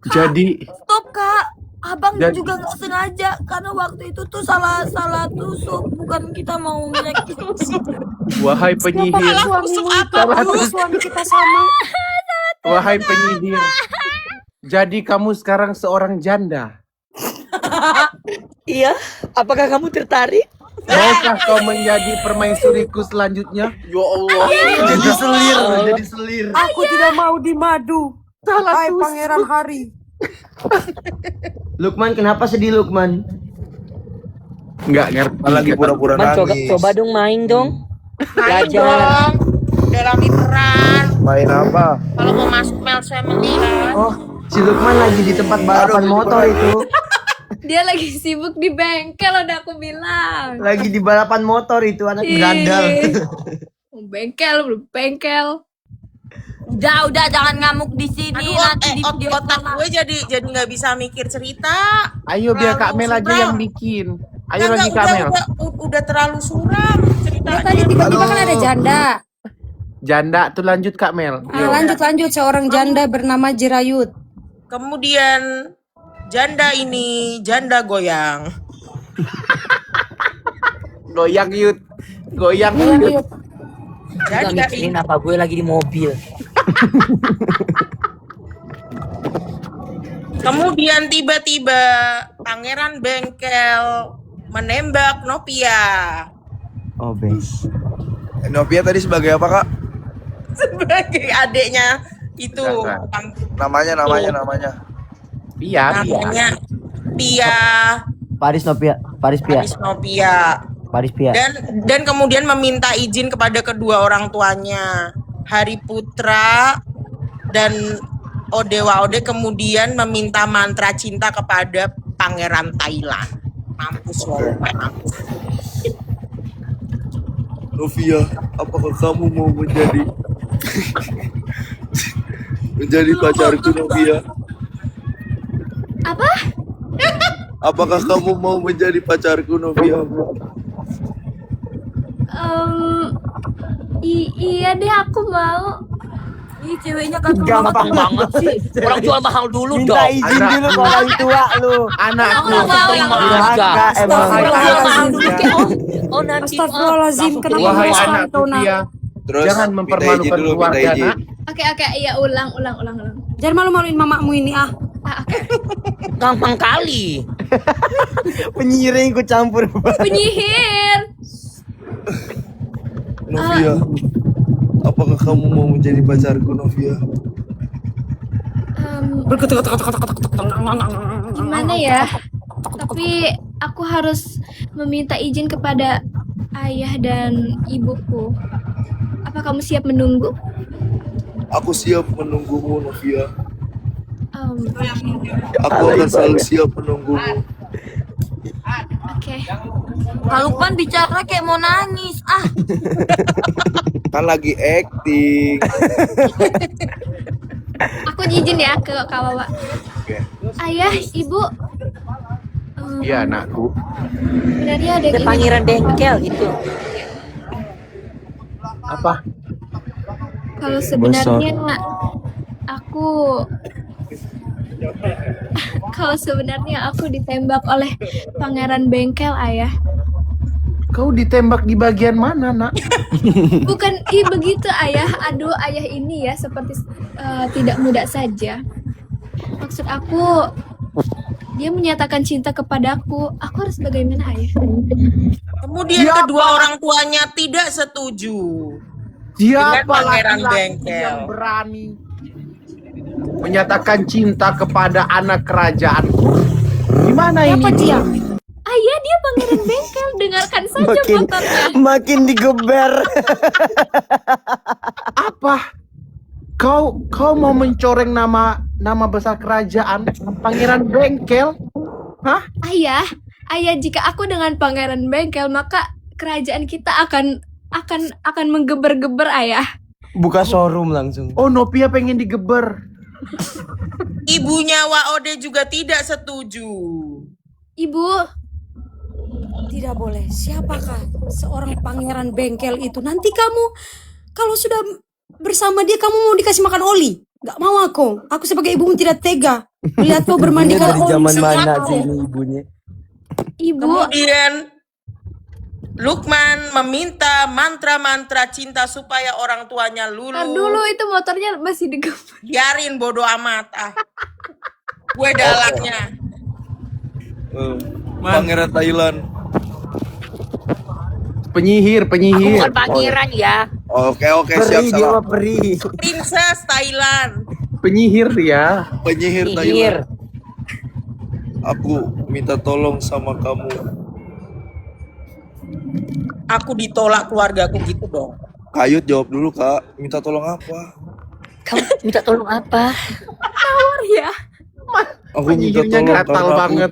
Jadi stop, Kak. Abang Dan- juga nggak sengaja karena waktu itu tuh salah tusuk, bukan kita mau menyakiti. wahai penyihir, Suamimu itu suami kita sama. wahai penyihir. Jadi kamu sekarang seorang janda. Iya, apakah kamu tertarik? Maukah kau menjadi permaisuriku selanjutnya? Ya Allah. Jadi selir. Aku tidak mau dimadu. Hai Pangeran Hari. Lukman, kenapa sedih Lukman? Enggak ngerti. Lagi pura-pura Man, nangis. coba dong main dong. Main Belajar. dong. Dalam peran. Main apa? Kalau mau masuk Mel's Family kan. Oh, si Lukman lagi di tempat balapan motor itu. Dia lagi sibuk di bengkel, udah aku bilang. Lagi di balapan motor itu anak Ih. berandal. Bengkel, belum bengkel. Udah jangan ngamuk di sini Aduh, nanti di video otak call. gue jadi nggak bisa mikir cerita. Ayo biar Kak Mel aja Suram. yang bikin. Ayo Nggak, lagi Kak Mel. udah terlalu suram Ya, ceritanya. tadi tiba-tiba kan ada janda. Janda tuh lanjut Kak Mel. Lanjut seorang janda bernama Jirayut. Kemudian janda ini janda goyang. Goyang Yud. Goyang Yud. Gak Janda mikirin ini apa, gue lagi di mobil. kemudian tiba-tiba pangeran bengkel menembak Novia Oh, bes. Novia tadi sebagai apa, Kak? sebagai adiknya itu. Enggak. Namanya. Pia. Namanya Pia, Paris Novia. Paris Novia. Paris Pia. Dan kemudian meminta izin kepada kedua orang tuanya, Hari Putra dan Odewa Ode, kemudian meminta mantra cinta kepada pangeran Thailand. Mampus loh, mampus. Novia, apakah kamu mau menjadi pacarku, Novia? Apa? Apakah kamu mau menjadi pacarku, Novia? Iya deh, aku mau. Ih, ceweknya kan Gampang banget sih. Orang jual mahal dulu Minta dong. izin dulu ke orang tua lu. Anakku. Langsung terima aja. Emang. Orang jual mahal dulu Astagfirullah. kayak oh nanti Astagfirullahaladzim, langsung kenapa terima. Wahai Wahai anakku anak. Pia. Terus Jangan minta mempermalukan izin dulu, minta keluarga izin. nak. Oke, iya ulang. Jangan malu-maluin mamamu ini ah. Gampang kali. Penyihir yang ikut campur. Penyihir. Novia, apakah kamu mau menjadi pacarku, Novia? Gimana ya? Tapi aku harus meminta izin kepada ayah dan ibuku. Apa kamu siap menunggu? Aku siap menunggumu, Novia. Oke. Aku akan selalu siap menunggumu. Kak Lukman bicara kayak mau nangis. Ah, Kan lagi acting. Aku izin ya ke Kak Wawa. Oke. Ayah, ibu. Iya anakku. Sebenarnya ada Ada pangeran bengkel gitu. Apa? Kalau sebenarnya aku ditembak oleh pangeran bengkel, ayah. Kau ditembak di bagian mana nak? Bukan begitu, ayah. Aduh, ayah ini ya seperti tidak muda saja. Maksud aku, dia menyatakan cinta kepadaku. Aku harus bagaimana, ayah? Kemudian kedua orang tuanya tidak setuju. Siapa pangeran laki-laki bengkel. yang berani menyatakan cinta kepada anak kerajaan? Gimana Siapa ini? dia? Ayah, dia pangeran bengkel. Dengarkan saja motornya. Makin digeber. Apa? Kau mau mencoreng nama besar kerajaan pangeran bengkel? Hah? Ayah, jika aku dengan pangeran bengkel, maka kerajaan kita akan menggeber-geber, ayah. Buka showroom langsung. Oh, Novia pengen digeber. Ibunya Waode juga tidak setuju. Ibu, Tidak boleh. Siapakah seorang pangeran bengkel itu? Nanti kamu kalau sudah bersama dia kamu mau dikasih makan oli. Gak mau aku. Aku sebagai ibumu tidak tega melihat kau bermandi Ini kalau dari oli. zaman Semua mana kau. sih ini ibunya? ibu. Kemudian Lukman meminta mantra-mantra cinta supaya orang tuanya Ntar luluh. dulu itu motornya masih digeber. Biarin bodo amat ah. Gue dalaknya. Pangeran Thailand. Penyihir. Aku bukan pangeran ya. Oke, siap Peri, dia salah. mah peri. Princess Thailand. Penyihir ya. Penyihir Sihir. Thailand. Aku minta tolong sama kamu. Aku ditolak keluargaku gitu dong. Kayut jawab dulu, Kak. Minta tolong apa? Kamu minta tolong apa? Ya. Aku minta Penyihirnya tolong gatal banget.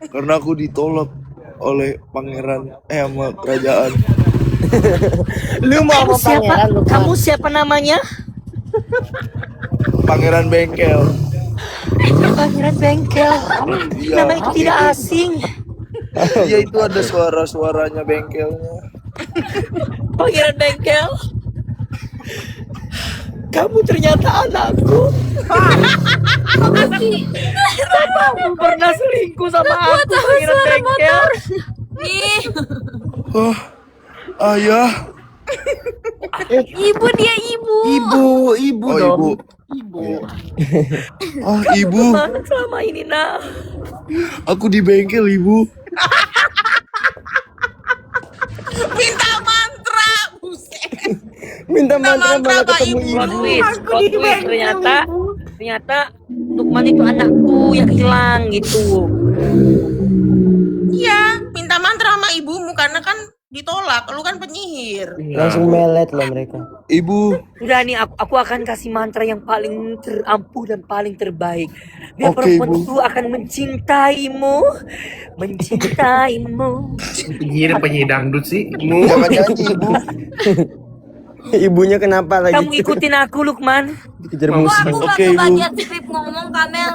karena aku ditolak oleh pangeran sama kerajaan. Lu mau sama pangeran lu, Pak? Kamu siapa namanya? Pangeran bengkel. Pangeran Bengkel. Iya. Nama itu tidak asing. Iya, itu ada suara-suaranya bengkelnya. Pangeran Bengkel. Kamu ternyata anakku. Kamu pernah selingkuh sama aku, Pangeran Bengkel. Ih, Wah, ayah. Ibu dia ibu. Ibu Oh, dong. ibu. Ibu. Ah, ibu. Mana selama ini, nak? Aku di bengkel, ibu. Minta mantra, buset. Minta mantra malah Pak ketemu Ibu. Plot ibu. twist, plot twist. Ternyata Lukman itu anakku yang hilang gitu. Iya, minta mantra sama ibumu karena kan ditolak. Lu kan penyihir. Langsung melet lah mereka. Ibu. Udah nih, aku akan kasih mantra yang paling terampuh dan paling terbaik. Biar Oke, perempuan Ibu. itu akan mencintaimu. Mencintaimu. Penyihir dangdut sih. Jangan nyanyi, ibu. Ibunya kenapa lagi? Kamu ikutin aku, Lukman. Dikejar kok musik. aku gak Oke, Ibu. kebagian skrip ngomong Kamel.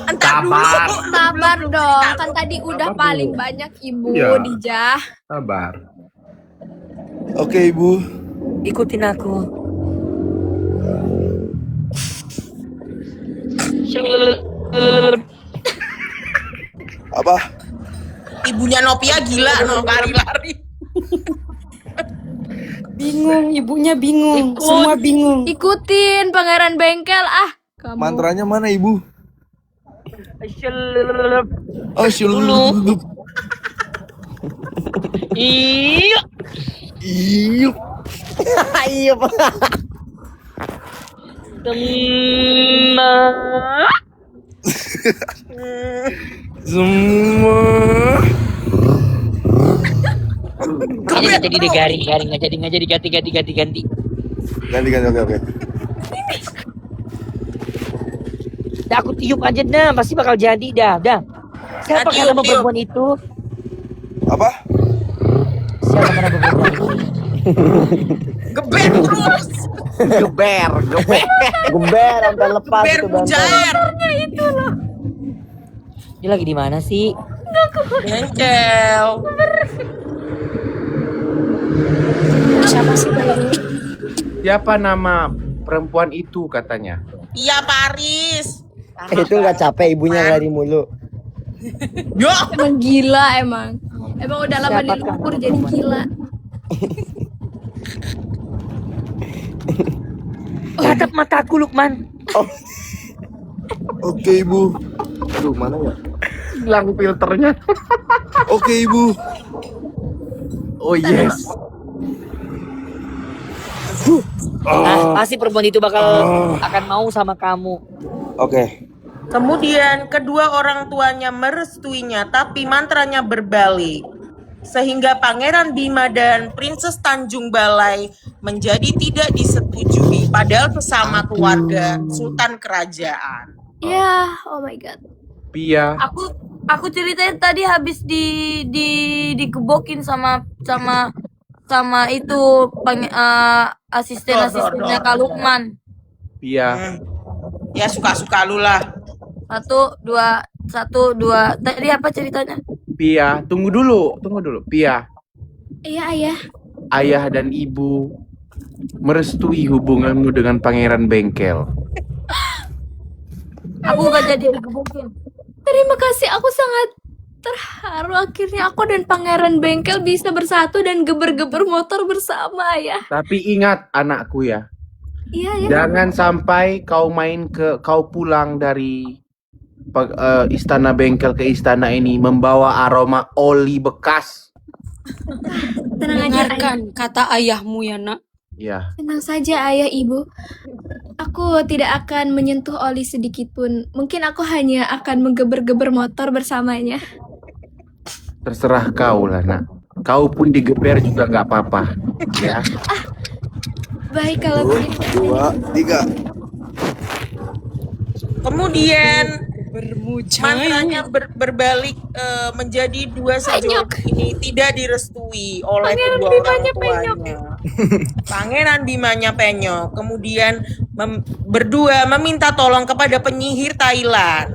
Entar dulu. Sabar dong, kan tadi udah paling banyak ibu Iya. Dijah. Sabar. Oke, ibu. Ikutin aku. Apa? Ibunya Novia gila, no, lari-lari. Bingung, ibunya bingung, Ikut. semua bingung. Ikutin Pangeran Bengkel kamu. Mantranya mana, ibu? Oh, Dulu. Iya. Iya. Iya, Pak. Semua. Kayaknya nggak jadi deh, garing nggak jadi ganti. Ganti. Oke. Dah aku tiup aja dah, pasti bakal jadi dah. Siapa Tiup, nama tiup. perempuan itu? Apa? Siapa nama perempuan itu? Geber terus. Geber. Geber sampai lepas Geber itu bantal. bujar. Dia lagi di mana sih? Bengkel. Siapa sih ini? Siapa nama perempuan itu katanya? Iya, Paris. Itu nggak capek ibunya lari mulu. Yo. Emang gila emang. Emang udah lama Siapa dilukur kamu? jadi gila. Tatap mataku, Lukman. Oke, ibu. Aduh, mana ya? Hilang filternya. Oke, ibu. Oh yes. Pasti perempuan itu akan mau sama kamu. Oke. Kemudian kedua orang tuanya merestuinya, tapi mantranya berbalik. Sehingga Pangeran Bima dan Princess Tanjung Balai menjadi tidak disetujui, padahal sesama keluarga Sultan Kerajaan. Ya, oh my god. Pia. Aku ceritain tadi habis digebokin sama itu asisten-asistennya Kak Lukman. Pia. Ya suka-suka lu lah. 1, 2. Tadi apa ceritanya? Pia, tunggu dulu. Pia, Iya, ayah. ayah dan ibu merestui hubunganmu dengan Pangeran Bengkel. Aku gak jadi digebokin. Terima kasih, aku sangat terharu. Akhirnya aku dan Pangeran Bengkel bisa bersatu dan geber-geber motor bersama, ya. Tapi ingat anakku ya, Iya, ya. jangan sampai kau pulang dari istana bengkel ke istana ini membawa aroma oli bekas. Tenang aja, ayah. Dengarkan kata ayahmu ya, Nak. Ya, Tenang saja, ayah, ibu. Aku tidak akan menyentuh oli sedikit pun. Mungkin aku hanya akan menggeber-geber motor bersamanya. terserah kau lah nak. Kau pun digeber juga nggak apa-apa. Ya. Baik kalau begitu. 2, 3. Kemudian mantranya berbalik menjadi dua sejoli ini tidak direstui oleh kedua orang tuanya. Pangeran Bimanya penyok. Kemudian berdua meminta tolong kepada penyihir Thailand.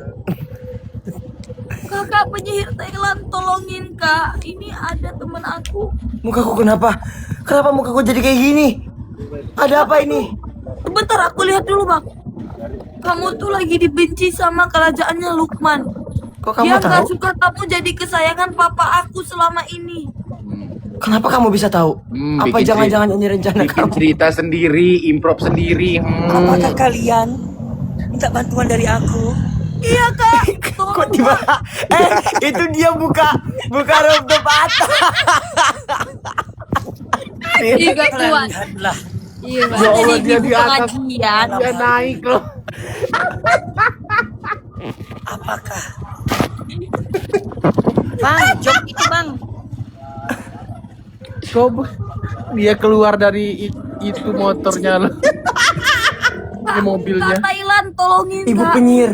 Kakak penyihir Thailand, tolongin kak. Ini ada temen aku. Mukaku kenapa? Kenapa mukaku jadi kayak gini? Ada apa ini? Bentar aku lihat dulu bang. Kamu tuh lagi dibenci sama kerajaannya Lukman. Kok kamu Dia nggak tahu? suka kamu jadi kesayangan papa aku selama ini. Kenapa kamu bisa tahu? Apa bikin jangan-jangan ini rencana bikin kamu? cerita sendiri, improv sendiri. Apakah kalian minta bantuan dari aku? Iya kak. Kok tiba? Itu dia buka rooftop atas. Ih, gak kuat. Lihatlah. Iya, Bang. Ya Allah, dia di atas. pengajian. Dia naik loh. Apakah Bang, jok itu bang. Coba dia keluar dari itu motornya loh. Di mobilnya. Kak Thailand, tolongin Ibu kak. penyihir.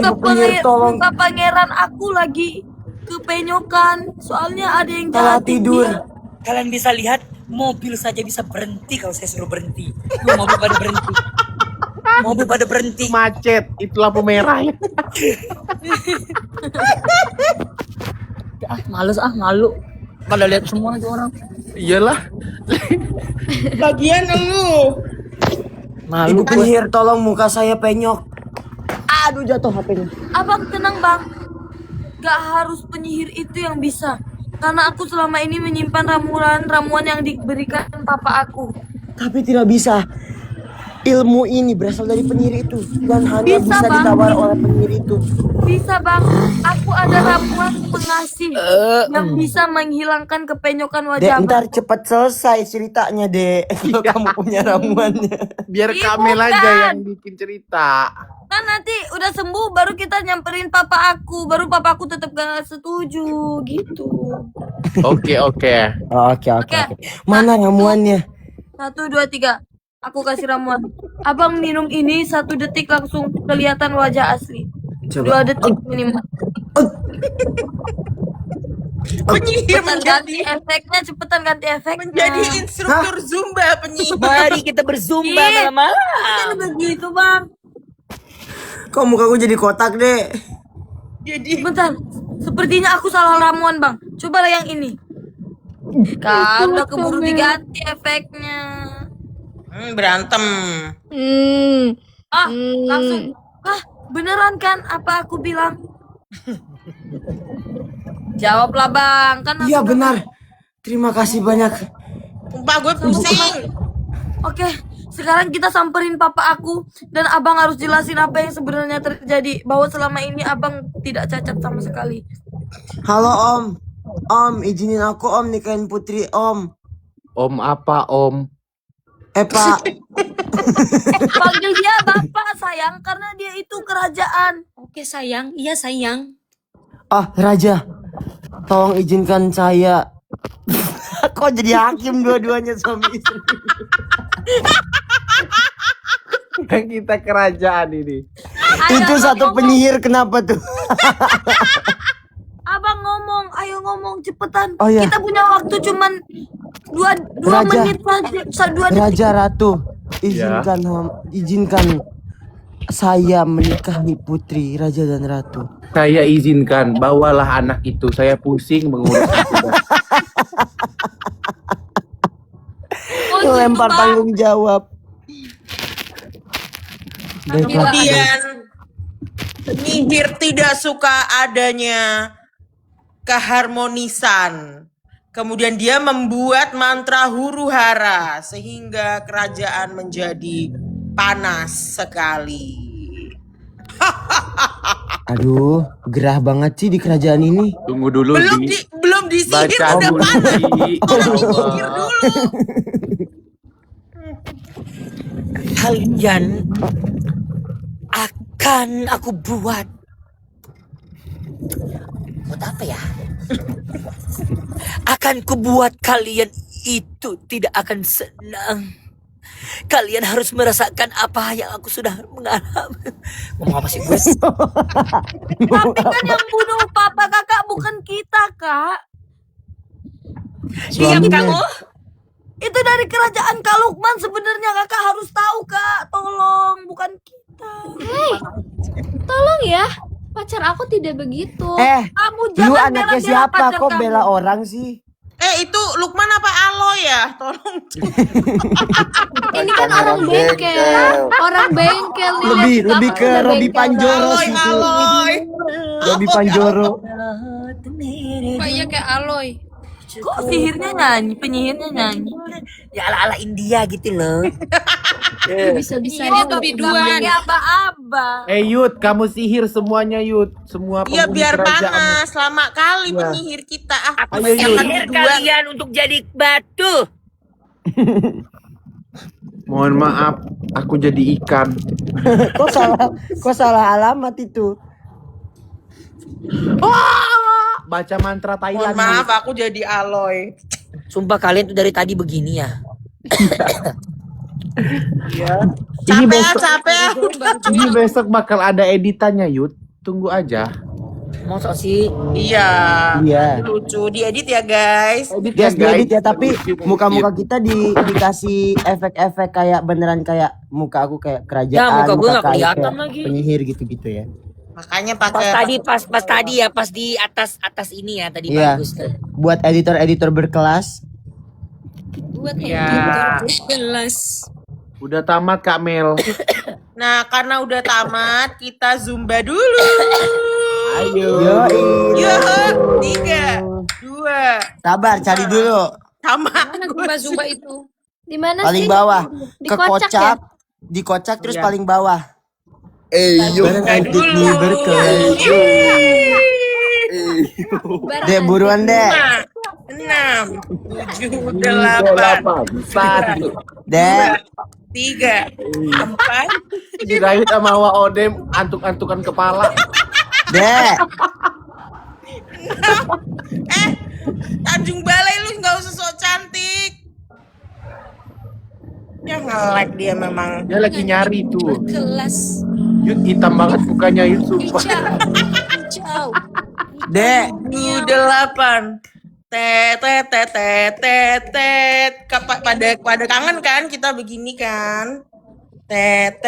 Kak penyihir, tolong. Kak pangeran aku lagi kepenyokan. Soalnya ada yang Salah jahatin tidur. dia. kalian bisa lihat mobil saja bisa berhenti kalau saya suruh berhenti. Loh, mobil pada berhenti. Mobil pada berhenti. Macet, itu lampu merah ya. Males malu. Pada lihat semua lagi orang. Iyalah. Bagian lu. Ibu penyihir, tolong muka saya penyok. Aduh, jatuh HP-nya. Abang tenang bang. Gak harus penyihir itu yang bisa. Karena aku selama ini menyimpan ramuan yang diberikan papa aku. Tapi tidak bisa. Ilmu ini berasal dari penyihir itu dan hanya Bisa, bisa Bang. ditawar oleh penyihir itu. Bisa bang. Aku ada ramuan pengasih yang bisa menghilangkan kepenyokan Dek, wajah. ntar cepet selesai ceritanya, Dek. Kalau kamu punya ramuannya. Biar Ih, Kamel aja bukan. yang bikin cerita. Kan nanti udah sembuh baru kita nyamperin papa aku. Baru papa aku tetap gak setuju gitu. Oke. Oke. Oke. Mana ramuannya? 1, 2, 3. Aku kasih ramuan. Abang minum ini 1 detik langsung kelihatan wajah asli. Coba. 2 detik minimal. Penyihir Cepetan ganti efeknya, cepetan ganti efeknya. menjadi instruktur Zumba penyihir. Mari kita berzumba Ih, malam-malam. Jangan begitu bang. Kok mukaku jadi kotak, Dek? Jadi Bentar. Sepertinya aku salah ramuan bang. Cobalah yang ini. Kan udah keburu diganti efeknya. berantem. Langsung. Beneran kan apa aku bilang? Jawablah bang. Kan aku Iya udah- benar. Terima kasih banyak. Sumpah gue pusing. Oke, sekarang kita samperin papa aku dan abang harus jelasin apa yang sebenarnya terjadi. Bahwa selama ini abang tidak cacat sama sekali. Halo Om. Om, izinin aku Om nikahin Putri Om. Om apa Om? Pak. Panggil dia bapak sayang karena dia itu kerajaan. Oke sayang, iya sayang. Raja. Tolong izinkan saya. Kok jadi hakim dua-duanya suami istri? Kan kita kerajaan ini. Itu satu penyihir kenapa tuh? Abang ngomong, ayo ngomong cepetan. Oh, iya. Kita punya waktu cuman 2 Raja. menit saja. 2 detik. Raja Ratu, izinkan saya menikahi putri Raja dan Ratu. Saya izinkan, bawalah anak itu. Saya pusing mengurus itu. Oh, gitu, Lempar Bang. tanggung jawab. Kemudian penyihir tidak suka adanya keharmonisan. Kemudian dia membuat mantra huru hara sehingga kerajaan menjadi panas sekali. Aduh, gerah banget sih di kerajaan ini. Tunggu dulu Belum disihir baca udah dulu. panas. Di. Tolong disihir dulu. Kalian akan aku buat apa ya? Akan kubuat kalian itu tidak akan senang. Kalian harus merasakan apa yang aku sudah mengalami. Ngomong apa sih gue? Tapi kan yang bunuh papa kakak bukan kita, Kak. Diam kamu. Itu dari kerajaan Kak Lukman sebenarnya, kakak harus tahu, Kak. Tolong, bukan kita. Tolong ya, pacar aku tidak begitu. Kamu Lu jangan anaknya bela-bela siapa? pacar Kok kamu. bela orang sih? Itu Lukman apa Aloy ya? Tolong. Ini kan orang bengkel. Orang bengkel nih. lihat Lebih aku ke udah Robi bengkel Panjoro Aloy, sih itu. Aloy. Robi Panjoro. banget. Kok iya kayak Aloy. Kok sihirnya nyanyi, penyihirnya nyanyi? Ya ala-ala India gitu loh. Bisa-bisanya lebih duluan. Pakai aba-aba. Yud, kamu sihir semuanya Yud. Semua Iya penghuni biar kerajaan. panas. Lama kali Iya. penyihir kita. Aku Ayo, Yud. sihir kalian untuk jadi batu. Mohon maaf, aku jadi ikan. Kok salah alamat itu? Baca mantra Thailand. Mohon maaf aku jadi Aloy. Sumpah kalian tuh dari tadi begini ya. Capek. Ini besok bakal ada editannya Yud. Tunggu aja. Masa sih? Iya. Iya. Lucu. Diedit ya guys. Dia edit ya, tapi muka-muka kita dikasih efek-efek kayak beneran kayak muka aku kayak Ya, kerajaan, muka gue nggak kayak kelihatan lagi. penyihir gitu-gitu ya. Makanya Pas pakai tadi pas tadi ya, pas di atas ini ya tadi Iya. bagus tuh. Buat editor-editor berkelas. Buat Ya. jelas. Udah tamat Kak Mel. Nah, karena udah tamat, kita zumba dulu. Ayo. Yo, 3, 2, Sabar, cari dulu. tamat. Zumba itu. Di mana Paling sih? bawah. Di Ke kocak ya? kocak, dikocak terus paling bawah. Bareng antik nih berkelas. Barang Dek buruan dek. 6, 7, 8, 1. Dek. 3, 4. Dirayut sama Wa Odem antuk-antukan kepala. Dek. Tanjung Balai lu nggak usah sok cantik. Ya nge-like dia memang. Dia lagi nyari tuh. Kelas. Yud hitam banget mukanya Yud sumpah. Ciao. Dek. 8. Tet. Pada kangen kan kita begini kan? Tet.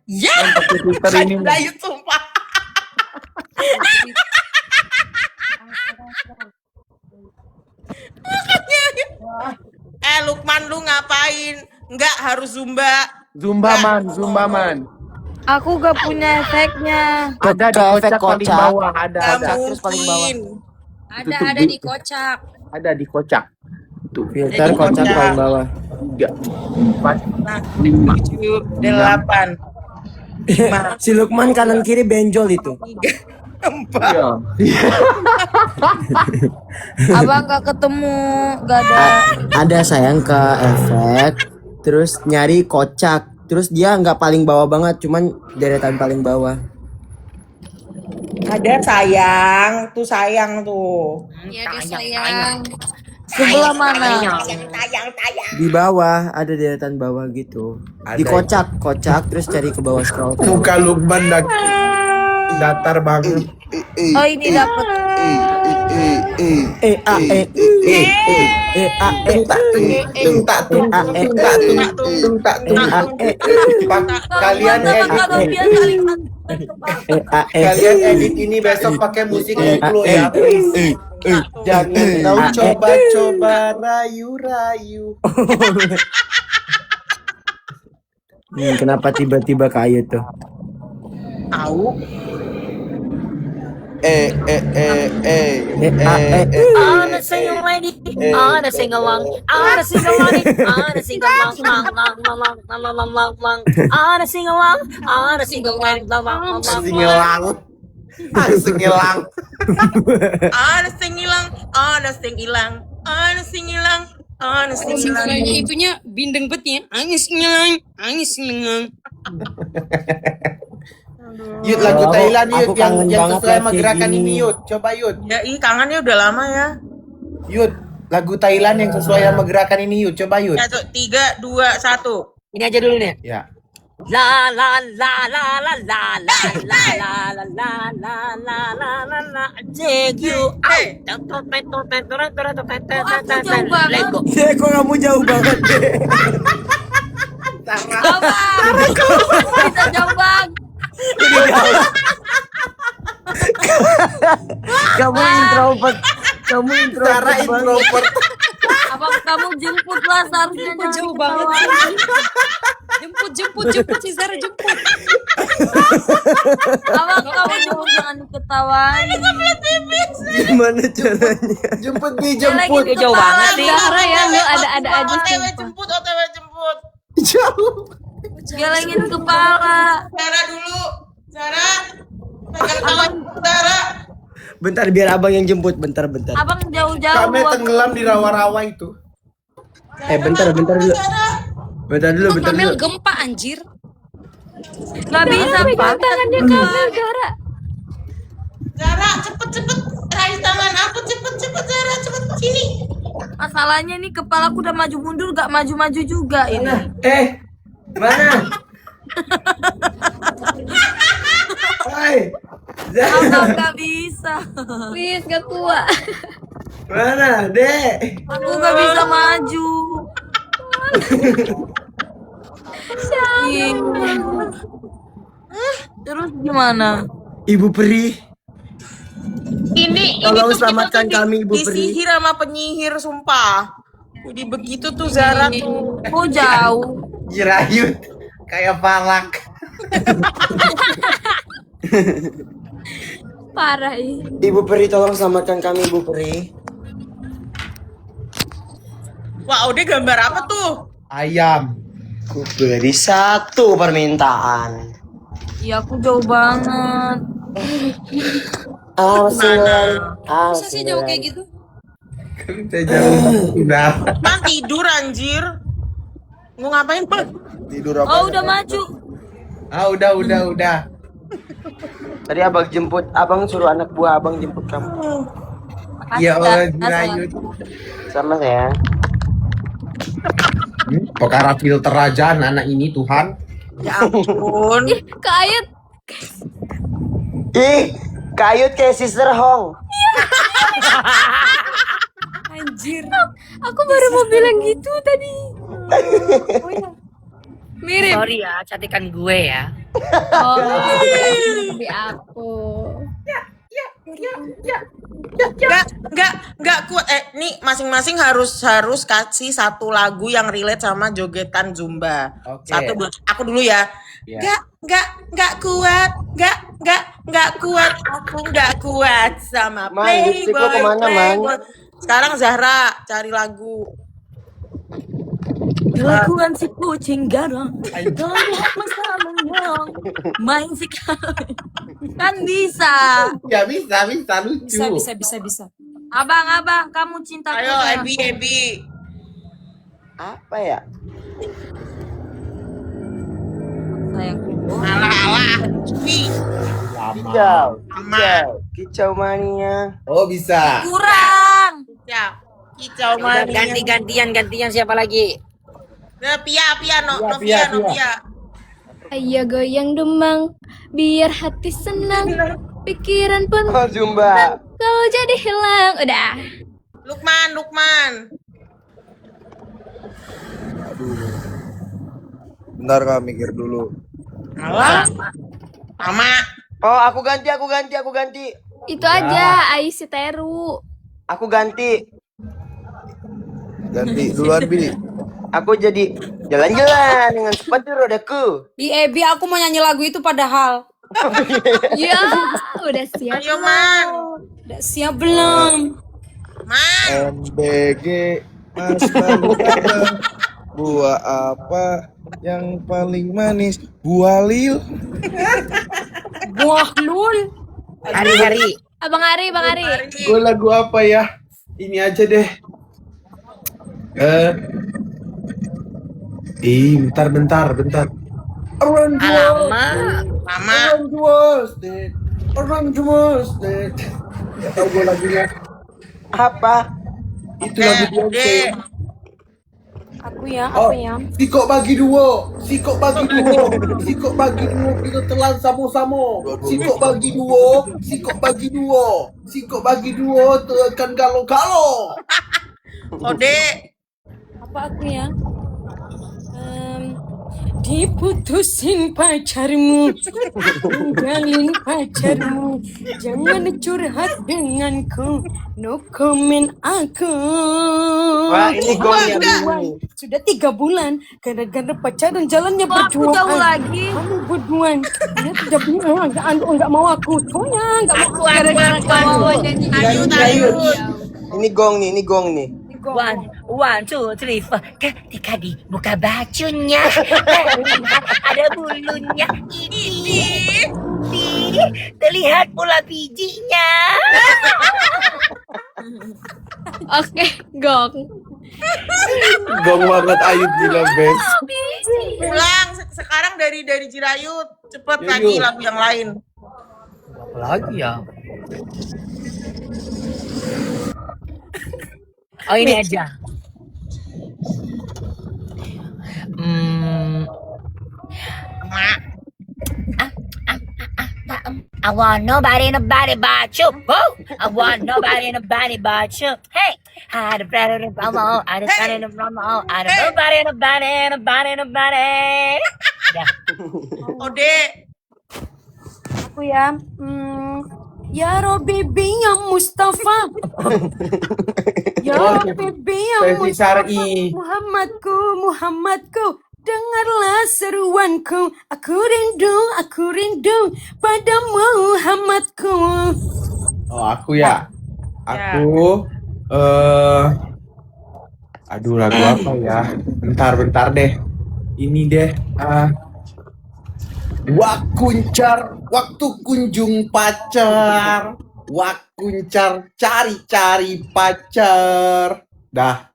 Ya. Twitter ini. Dayut sumpah. Lukman lu ngapain? Enggak harus zumba. Zumba man. Aku gak punya efeknya. Ada di Ke efek kocak paling kocak. bawah, ada. Gak terus paling bawah. mungkin. Ada di kocak. Ada di kocak. Tuh. Filter kocak paling bawah. 3, 4, Nah, 5. 7, 8, 5, Si Lukman kanan kiri benjol itu. 4. Iya. Abang gak ketemu, gak ada. Ada sayang ke efek, terus nyari kocak, terus dia nggak paling bawah banget, cuman deretan paling bawah. Ada sayang tuh. Iya dia sayang. Sebelah mana? Tayang. Di bawah ada deretan bawah gitu. Di kocak, terus cari ke bawah scroll. Muka Lukman datar banget. Oh ini dapat. Kalian Kalian edit ini besok pakai musik Kuklo ya. Jangan kau coba-coba rayu-rayu. Kenapa tiba-tiba kayu tuh? Tahu. On a single lady, on a sing along, on a sing along, on a sing along, long, on a sing along, on a sing along, Singelang. Singelang. Itunya bindeng betnya. Angis ngelang. Yud lagu Thailand Yud Aku kangen yang banget sesuai sama kayak gerakan gini. ini Yud. Coba Yud. Ya kangennya udah lama ya. Yud Lagu Thailand yang sesuai sama gerakan ini yuk. Coba yuk. 1, 3, 2, 1. Ini aja dulu nih. Ya. La la la la la la la la la la la la la la la la take you out. Let go. Dek, kok kamu jauh banget, Dek? Abang, kita jauh bang. Kamu introvert. Kamu Sarah introvert. introvert. Abang kamu jemputlah seharusnya jangan Jauh banget. ketawain. Jemput si Zara jemput. Abang kamu jangan diketawain. Gimana caranya? Jemput Bi, Dia lagi jemput. di Jauh kepala, banget sih. dia. Zara ya, lu ada aja OTW sumpah. jemput, OTW jemput. Jauh. Gelengin kepala. Zara dulu. Zara. Pegang tangan Zara. Bentar, biar abang yang jemput. Bentar. Abang jauh-jauh. Kami tenggelam di rawa-rawa itu. Bentar dulu. Bentar dulu. Kamel gempa anjir. Gak bisa Pegang pak. tangannya Kamel, Zara. Zara, cepet. Raih tangan aku, cepet Zara, cepet sini. Masalahnya nih kepalaku udah maju mundur gak maju-maju juga ini. Mana? Hai. Abang gak bisa. Please, gak kuat. Mana, Dek? Aku gak bisa maju. Ih. Terus gimana? Ibu Peri. Ini Tolong tuh selamatkan kita tuh kami, Ibu Peri. disihir sama penyihir, sumpah. Jadi begitu tuh Zara tuh. Oh jauh. Jirayut. Kayak palak. Parah ini. Ibu Peri, tolong selamatkan kami, Ibu Peri. Wah, udah gambar apa tuh? Ayam. Ku beri satu permintaan. Iya aku jauh banget. Masa sih jauh kayak gitu? Kita jauh. Udah. Bang tidur anjir. Mau ngapain, Bang? Tidur apa? Oh udah maju. Ah, udah. Tadi abang jemput, abang suruh anak buah abang jemput kamu. Iya, Dah, Allah dah, Jirayut. Sama saya. Perkara filter aja anak ini Tuhan. Ya ampun. Kak Ayat. Ih, kayut kayak Sister Hong. Anjir. Aku baru mau bilang gitu tadi. Mirip. Sorry ya, cantikan gue ya. Oh, di aku. Enggak kuat. Nih masing-masing harus kasih satu lagu yang relate sama jogetan Zumba. Oke. Satu buat aku dulu ya. Ya. Enggak kuat. Enggak kuat. Aku enggak kuat sama Man, lipstick lo kemana, Man? Sekarang Zahra cari lagu. Kelakuan si kucing garang. Don't have masalah main si kawin. Kan bisa. Ya bisa lucu. Bisa. Abang, kamu cinta Ayo Ebi. Apa ya? sayangku. Alah. Nih, Kicau mania. Oh bisa. Kurang. ya. Kicau mania. Gantian siapa lagi? Nah, Pia, Pia. Novia. Ayo goyang demang, biar hati senang, pikiran pun Oh, Zumba. kau jadi hilang. Udah. Lukman. Bentar kak mikir dulu. Alah. Sama. Oh, aku ganti. Itu aja, Aisy Teru. Aku ganti. Ganti duluan Bi. Aku jadi jalan-jalan dengan sepatu rodaku. Di Ebi aku mau nyanyi lagu itu padahal. Ya, udah siap. Ayo, Man. Udah siap belum? Man. MBG Mas Balita. Buah apa yang paling manis? Buah lil. Buah lul. Hari. Bang Ari. Gue lagu apa ya? Ini aja deh. Bentar. Alamak. Mama. Orang was dead. Gak tau gue lagunya. Apa? Itu lagu Beyonce. Ode. Aku ya, Oh, apa ya? sikok bagi duo, sikok bagi duo, sikok bagi duo, kita telan samo-samo. Sikok bagi duo, sikok bagi duo, sikok bagi duo, tekan galo-galo. Ode. Apa aku ya? Diputusin pacarmu, tinggalin pacarmu, jangan curhat denganku, no comment aku. Wah, ini gong ya. Sudah 3 bulan gara-gara pacaran jalannya Kok aku berduaan. jauh lagi? Kamu berduaan. Dia tidak bilang enggak mau aku. Soalnya enggak mau aku. Gara-gara kamu nyanyi. Ayut. Ini gong nih, ini gong nih. One, two, three, four. Ketika dibuka bajunya, ada bulunya. Ini, terlihat pula bijinya. Oke, gong. Gong banget Ayut gila best. Pulang sekarang dari Jirayut. Cepet Yuk, lagi yuk. lagu yang lain. Apa lagi ya? Oh ini aja. I want nobody but you. Woo! I want nobody but you. Hey, I had a better than Brahma. I had a better than Brahma. I had nobody. Ya. Ode. Aku ya. Ya Robibi ya Mustafa. Ya Robibi ya Versi Mustafa. Syar'i. Muhammadku, dengarlah seruanku. Aku rindu pada Muhammadku. Oh, aku ya. Aku aduh lagu apa ya? Bentar deh. Ini deh. Waktu kunjung pacar. Wakuncar cari pacar. Dah.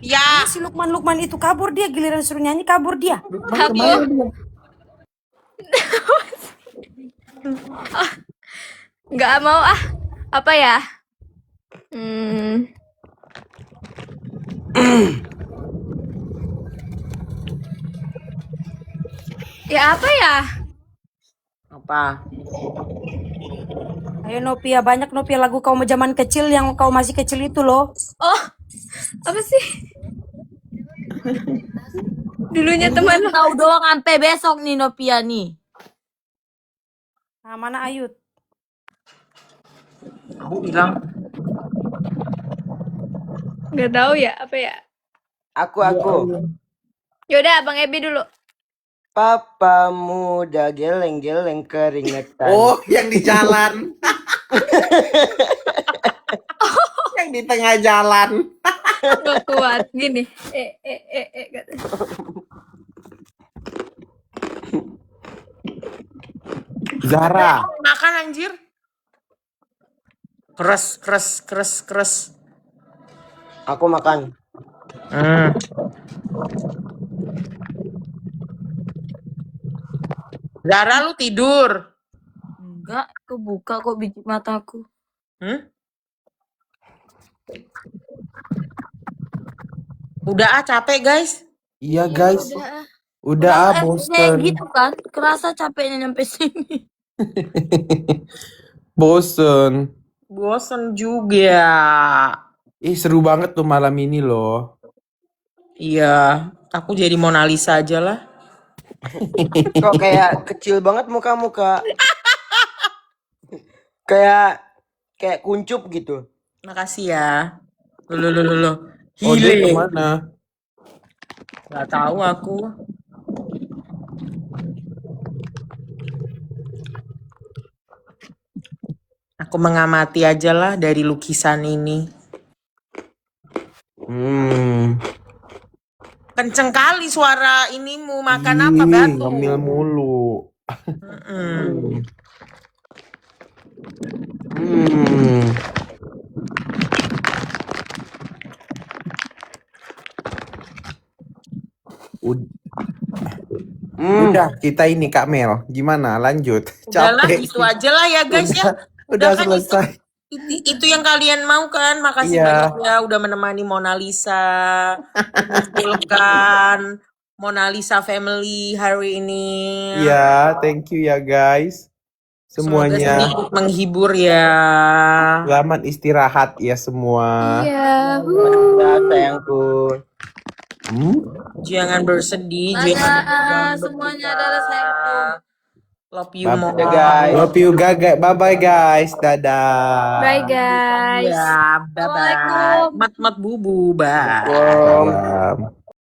Ya. Si Lukman itu kabur dia, giliran suruh nyanyi kabur dia. Nggak mau ah. Apa ya? Ya apa ya? Apa? Ayo Nopia, banyak Nopia lagu kau zaman kecil yang kau masih kecil itu loh. Oh, apa sih? Dulunya teman. Tahu doang sampai besok nih Nopia nih. Nah, mana Ayut? Aku bilang. Nggak tahu ya, apa ya? Aku. Yaudah, Bang Ebi dulu. Papa muda geleng-geleng keringetan. Oh, yang di jalan. Yang di tengah jalan. Gak kuat. Gini. Kata. Zara. Makan anjir. Keres. Aku makan. Zara lu tidur. Enggak, kebuka kok biji mataku. Udah capek guys. Iya guys. Udah Udah bosen. gitu kan, kerasa capeknya nyampe sini. Bosen. Bosen juga. Seru banget tuh malam ini loh. Iya, aku jadi Mona Lisa aja lah. Kok kayak kecil banget muka-muka. kayak kuncup gitu. Makasih ya. Loh. Oh, dia Hile. kemana? Gak tahu aku. Aku mengamati aja lah dari lukisan ini. Kenceng kali suara inimu. Makan apa batu? Ngemil mulu. Udah kita ini Kak Mel, gimana lanjut? Udahlah Capek gitu sih. aja lah ya guys ya. Udah kan selesai. Itu yang kalian mau kan? Makasih Iya. banyak ya udah menemani Mona Lisa, mengumpulkan Mona Lisa family hari ini. Iya, thank you ya guys. Semoga Semuanya sedikit menghibur ya. selamat istirahat ya semua. Iya. Ya, sayangku. Jangan bersedih, Dadah jangan semuanya, berduka. dadah sayangku. Love you Bye more. bye guys. Love you guys. Bye bye guys. Dadah. Bye guys. Ya, bye bye. Assalamualaikum. Mat bubu, bye. Salam.